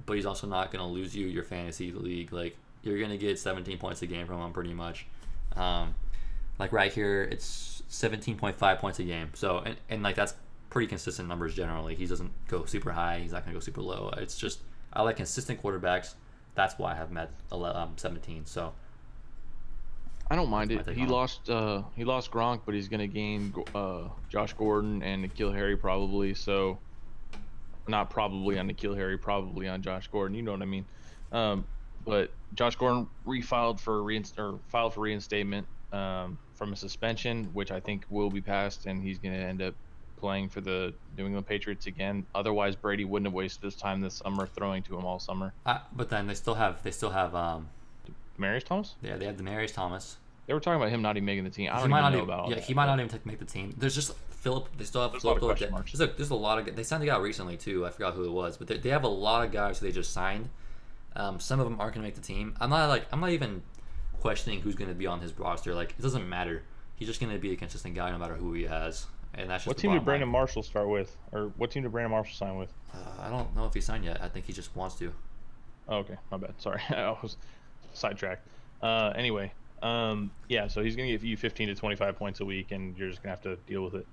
but he's also not going to lose you your fantasy league. Like you're going to get 17 points a game from him pretty much. Like right here, it's 17.5 points a game. So and like that's pretty consistent numbers generally. He doesn't go super high. He's not going to go super low. It's just I like consistent quarterbacks. That's why I have him at 17. So. I don't mind it. He lost Gronk, but he's going to gain Josh Gordon and N'Keal Harry probably. So, not probably on N'Keal Harry, probably on Josh Gordon. You know what I mean? But Josh Gordon filed for reinstatement from a suspension, which I think will be passed, and he's going to end up playing for the New England Patriots again. Otherwise, Brady wouldn't have wasted his time this summer throwing to him all summer. But then they still have Demaryius Thomas? Yeah, they have Demaryius Thomas. They were talking about him not even making the team. I don't even know about all that. Yeah, he might not even make the team. There's just Philip. They still have Philip. There's a lot of. They signed a guy recently too. I forgot who it was, but they have a lot of guys who they just signed. Some of them aren't going to make the team. I'm not even questioning who's going to be on his roster. Like it doesn't matter. He's just going to be a consistent guy no matter who he has. And that's just what team did Brandon Marshall start with, or what team did Brandon Marshall sign with? I don't know if he signed yet. I think he just wants to. Oh, okay, my bad. Sorry, I was sidetracked. Anyway, yeah, so he's gonna give you 15 to 25 points a week, and you're just gonna have to deal with it.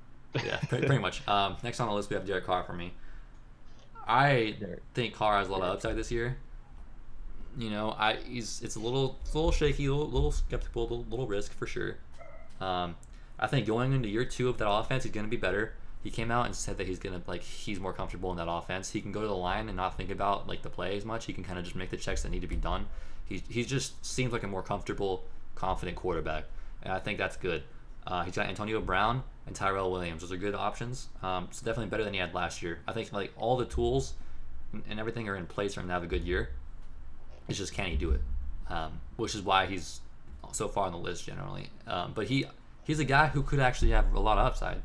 Yeah, pretty much. Next on the list we have Derek Carr for me. I think Carr has a lot of upside this year. You know, it's a little shaky, a little skeptical, a little risk for sure. I think going into year 2 of that offense, he's gonna be better. He came out and said that he's more comfortable in that offense. He can go to the line and not think about like the play as much. He can kind of just make the checks that need to be done. He just seems like a more comfortable, confident quarterback, and I think that's good. He's got Antonio Brown and Tyrell Williams. Those are good options. So definitely better than he had last year. I think like all the tools and everything are in place for him to have a good year. It's just can he do it? which is why he's so far on the list generally. But he's a guy who could actually have a lot of upside.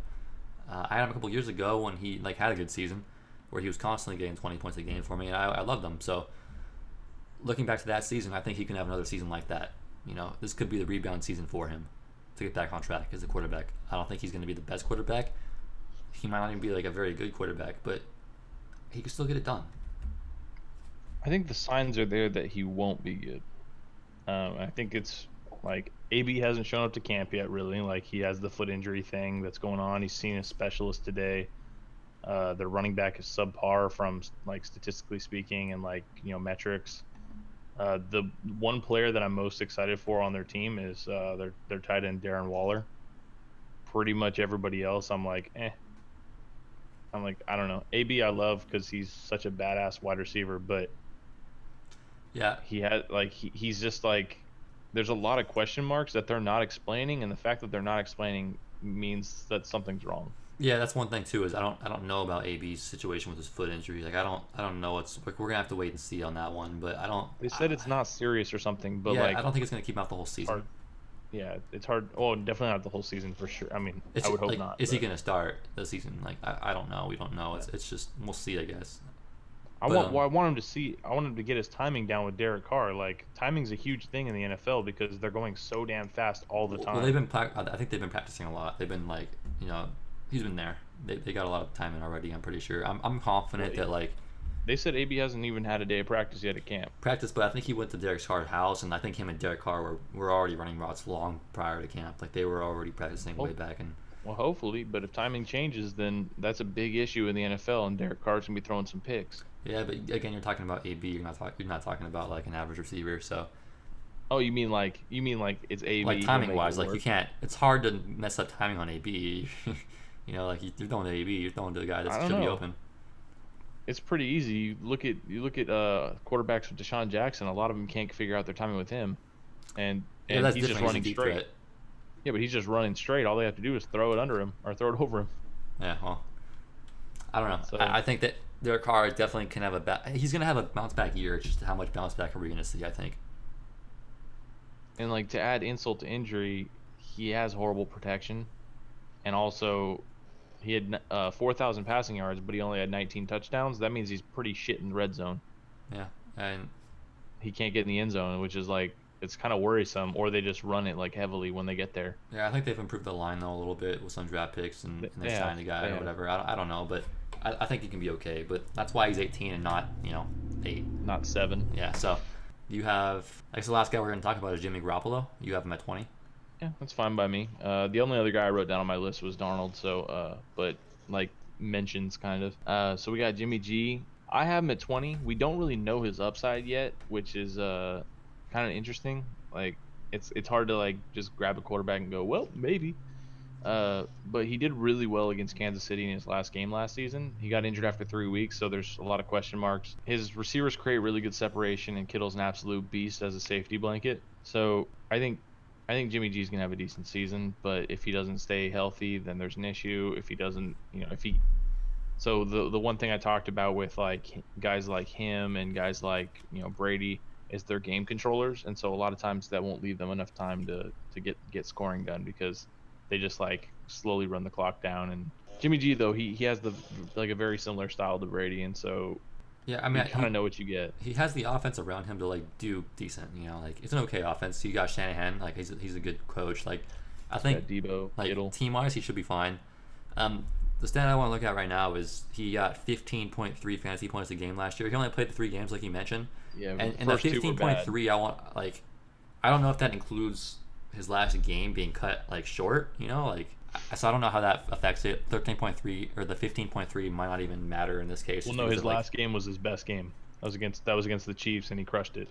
I had him a couple years ago when he like had a good season, where he was constantly getting 20 points a game for me, and I loved him. So looking back to that season, I think he can have another season like that. This could be the rebound season for him to get back on track as a quarterback. I don't think he's going to be the best quarterback. He might not even be like a very good quarterback, but he can still get it done. I think the signs are there that he won't be good. I think it's like AB hasn't shown up to camp yet, really. Like, he has the foot injury thing that's going on. He's seen a specialist today. Their running back is subpar from like statistically speaking and like metrics. The one player that I'm most excited for on their team is their tight end Darren Waller. Pretty much everybody else, I'm like, I don't know. AB I love because he's such a badass wide receiver, but yeah, he's just like, there's a lot of question marks that they're not explaining, and the fact that they're not explaining means that something's wrong. Yeah, that's one thing too. Is I don't know about AB's situation with his foot injury. Like I don't know. It's like we're gonna have to wait and see on that one. But I don't. They said it's not serious or something. But yeah, I don't think it's gonna keep him out the whole season. Yeah, it's hard. Oh, definitely not the whole season for sure. I mean, I would hope not. Is he gonna start the season? Like I don't know. We don't know. It's just we'll see. I guess. I want him to see. I want him to get his timing down with Derek Carr. Like, timing's a huge thing in the NFL because they're going so damn fast all the time. Well, I think they've been practicing a lot. They've been like, he's been there. They got a lot of time in already. I'm pretty sure. I'm confident that like. They said AB hasn't even had a day of practice yet at camp. But I think he went to Derek Carr's house, and I think him and Derek Carr were already running routes long prior to camp. Like they were already practicing way back. And well, hopefully, but if timing changes, then that's a big issue in the NFL, and Derek Carr's gonna be throwing some picks. Yeah, but again, you're talking about AB. You're not talking about like an average receiver. So. Oh, you mean like it's AB? Like timing wise, like you can't. It's hard to mess up timing on AB. Like you're throwing to AB, you're throwing to the guy that should be open. It's pretty easy. You look at quarterbacks with Deshaun Jackson. A lot of them can't figure out their timing with him, and he's just running straight. Threat. Yeah, but he's just running straight. All they have to do is throw it under him or throw it over him. Yeah, well, I don't know. So, I think that Derek Carr definitely can have he's gonna have a bounce back year. It's just how much bounce back are we gonna see? I think. And like, to add insult to injury, he has horrible protection, and also he had 4,000 passing yards, but he only had 19 touchdowns. That means he's pretty shit in the red zone. Yeah, and he can't get in the end zone, which is like, it's kind of worrisome. Or they just run it like heavily when they get there. Yeah, I think they've improved the line though a little bit with some draft picks and they signed a guy or whatever. I don't know, but I think he can be okay. But that's why he's 18 and not 8, not 7. Yeah. So you have, I guess the last guy we're going to talk about is Jimmy Garoppolo. You have him at 20. Yeah, that's fine by me. The only other guy I wrote down on my list was Darnold, so but like mentions kind of. So we got Jimmy G. I have him at 20. We don't really know his upside yet, which is kind of interesting. Like it's hard to like just grab a quarterback and go, well, maybe. But he did really well against Kansas City in his last game last season. He got injured after 3 weeks, so there's a lot of question marks. His receivers create really good separation, and Kittle's an absolute beast as a safety blanket. So I think Jimmy G's gonna have a decent season, but if he doesn't stay healthy, then there's an issue. If he doesn't, so the one thing I talked about with like guys like him and guys like Brady is they're game controllers, and so a lot of times that won't leave them enough time to get scoring done because they just like slowly run the clock down. And Jimmy G though, he has a very similar style to Brady, and so. Yeah, I mean, you kind of know what you get. He has the offense around him to like do decent. Like it's an okay offense. You got Shanahan, like he's a good coach. Like I think Debo, like team wise, he should be fine. The stat I want to look at right now is he got 15.3 fantasy points a game last year. He only played the 3 games, like you mentioned. Yeah, and the 15.3, I don't know if that includes his last game being cut like short. So I don't know how that affects it. 13.3 or the 15.3 might not even matter in this case. Well, no, his last game was his best game. That was against the Chiefs, and he crushed it.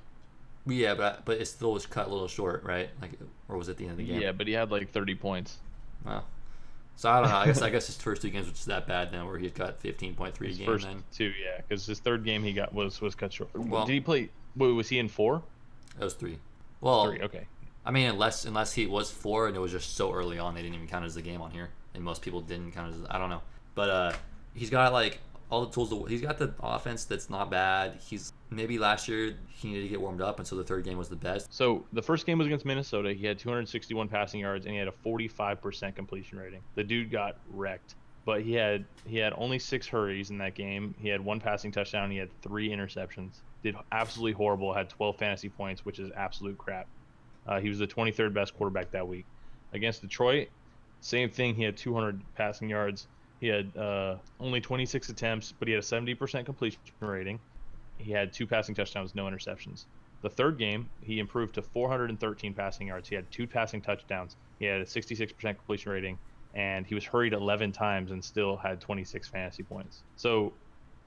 Yeah, but it still was cut a little short, right? Like, or was it the end of the game? Yeah, but he had like 30 points. Wow. So I don't know. I guess his first 2 games was that bad then, where he got 15.3 games. First then. 2, yeah, because his 3rd game he got was cut short. Well, did he play? Wait, was he in 4? That was 3. Well, 3. Okay. I mean, unless he was 4 and it was just so early on, they didn't even count as a game on here, and most people didn't count as. I don't know, but he's got like all the tools. He's got the offense that's not bad. maybe last year he needed to get warmed up, and so the third game was the best. So the first game was against Minnesota. He had 261 passing yards and he had a 45% completion rating. The dude got wrecked, but he had only 6 hurries in that game. He had 1 passing touchdown. He had 3 interceptions. Did absolutely horrible. Had 12 fantasy points, which is absolute crap. He was the 23rd best quarterback that week. Against Detroit, same thing. He had 200 passing yards. He had only 26 attempts, but he had a 70% completion rating. He had 2 passing touchdowns, no interceptions. The third game, he improved to 413 passing yards. He had 2 passing touchdowns. He had a 66% completion rating, and he was hurried 11 times and still had 26 fantasy points. So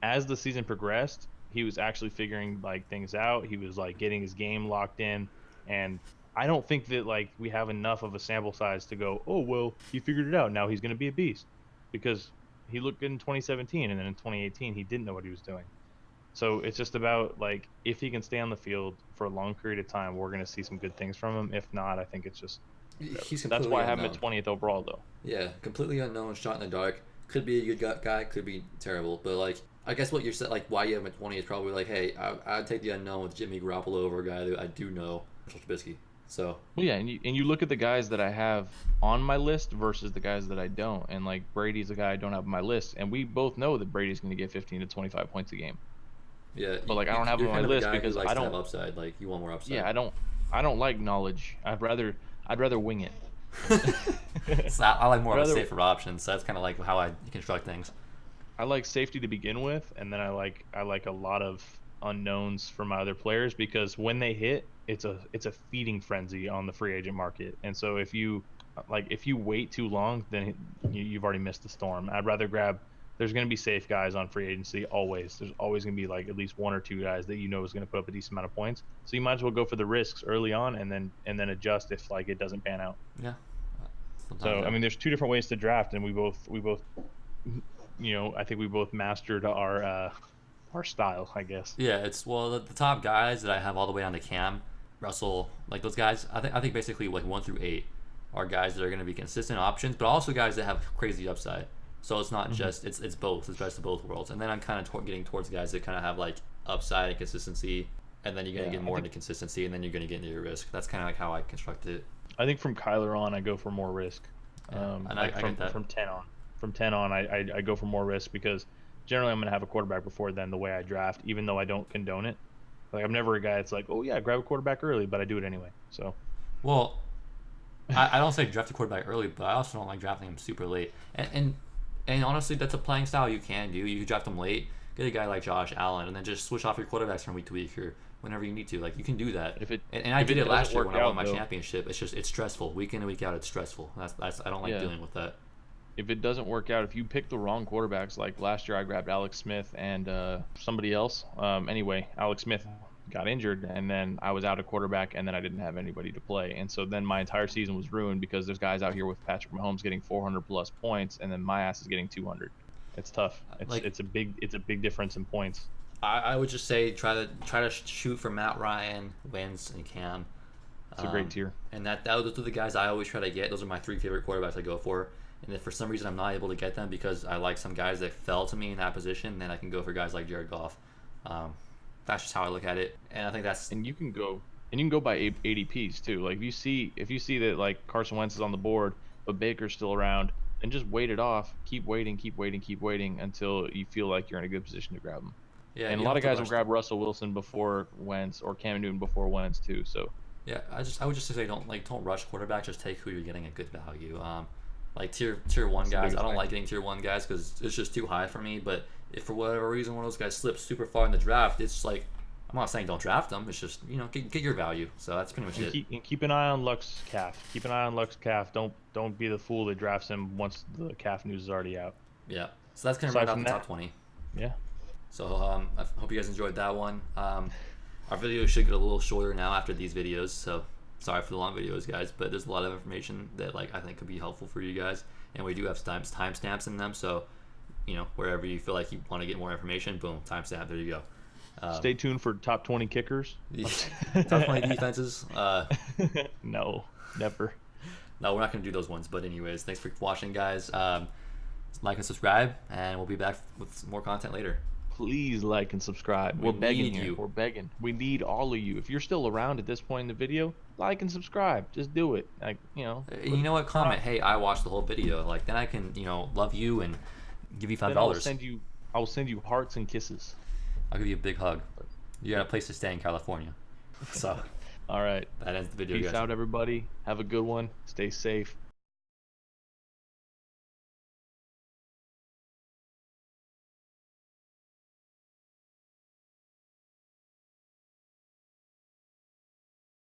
as the season progressed, he was actually figuring like things out. He was like getting his game locked in, and I don't think that like we have enough of a sample size to go, oh well, he figured it out. Now he's going to be a beast, because he looked good in 2017, and then in 2018 he didn't know what he was doing. So it's just about like if he can stay on the field for a long period of time, we're going to see some good things from him. If not, I think it's just that's why I have him at 20th overall though. Yeah, completely unknown, shot in the dark. Could be a good guy, could be terrible, but like I guess what you're saying, like why you have him at 20 is probably like, hey, I'd take the unknown with Jimmy Garoppolo over a guy that I do know, Mitch Trubisky. So well, yeah, and you look at the guys that I have on my list versus the guys that I don't, and like Brady's a guy I don't have on my list, and we both know that Brady's going to get 15 to 25 points a game. Yeah, but like I don't have him on my list because I don't have upside. Like you want more upside. Yeah, I don't like knowledge. I'd rather wing it. So I like more of a safer option. So that's kind of like how I construct things. I like safety to begin with, and then I like a lot of unknowns for my other players, because when they hit, it's a feeding frenzy on the free agent market. And so if you wait too long, then you've already missed the storm. I'd rather grab. There's going to be safe guys on free agency always. There's always going to be like at least 1 or 2 guys that you know is going to put up a decent amount of points. So you might as well go for the risks early on and then adjust if like it doesn't pan out. Yeah. So I mean, there's 2 different ways to draft, and we both I think we both mastered our style, I guess. Yeah, it's the top guys that I have all the way down to Cam, Russell, like those guys. I think basically like 1 through 8 are guys that are going to be consistent options, but also guys that have crazy upside. So it's not just it's both. It's best of both worlds. And then I'm kind of getting towards guys that kind of have like upside and consistency, and then you're gonna get more into consistency, and then you're gonna get into your risk. That's kind of like how I construct it. I think from Kyler on, I go for more risk. And like I get that. From 10 on, I go for more risk, because generally I'm gonna have a quarterback before then the way I draft, even though I don't condone it. Like I'm never a guy that's like, oh yeah, grab a quarterback early, but I do it anyway. So. Well, I don't say draft a quarterback early, but I also don't like drafting him super late. And honestly, that's a playing style you can do. You can draft them late, get a guy like Josh Allen, and then just switch off your quarterbacks from week to week or whenever you need to. Like you can do that. And I did it last year when I won my championship. It's stressful. Week in and week out, it's stressful. That's I don't like dealing with that. If it doesn't work out, if you pick the wrong quarterbacks, like last year I grabbed Alex Smith and somebody else. Anyway, Alex Smith got injured, and then I was out of quarterback, and then I didn't have anybody to play, and so then my entire season was ruined, because there's guys out here with Patrick Mahomes getting 400 plus points, and then my ass is getting 200. It's tough. It's a big difference in points. I would just say try to shoot for Matt Ryan, Wentz, and Cam. It's a great tier. And those are the guys I always try to get. Those are my 3 favorite quarterbacks I go for. And if for some reason I'm not able to get them because I like some guys that fell to me in that position, then I can go for guys like Jared Goff. That's just how I look at it, and I think that's. And you can go by ADPs too. Like if you see that like Carson Wentz is on the board, but Baker's still around, and just wait it off. Keep waiting until you feel like you're in a good position to grab them. Yeah, and a lot of guys will grab Russell Wilson before Wentz or Cam Newton before Wentz too. So. Yeah, I would just say don't rush quarterback. Just take who you're getting at good value. Like tier 1 guys, I don't like getting tier 1 guys because it's just too high for me. But if for whatever reason one of those guys slips super far in the draft, it's like I'm not saying don't draft them. It's just get your value. So that's pretty much it. Keep an eye on Luck's calf. Keep an eye on Luck's calf. Don't be the fool that drafts him once the calf news is already out. Yeah. So that's kind of right off the top 20. Yeah. So I hope you guys enjoyed that one. Our video should get a little shorter now after these videos. So. Sorry for the long videos, guys, but there's a lot of information that I think could be helpful for you guys, and we do have timestamps in them. So, wherever you feel like you want to get more information, boom, timestamp. There you go. Stay tuned for top 20 kickers. Top 20 defenses. No, never. No, we're not gonna do those ones. But anyways, thanks for watching, guys. Like and subscribe, and we'll be back with more content later. please like and subscribe. We We're begging need here. you. We're begging. We need all of you. If you're still around at this point in the video, like and subscribe. Just do it. Like, You know what? Comment, hey, I watched the whole video. Like, then I can, love you and give you $5. I will send you hearts and kisses. I'll give you a big hug. You got a place to stay in California. So, All right. that ends the video, Peace guys. out, everybody. Have a good one. Stay safe.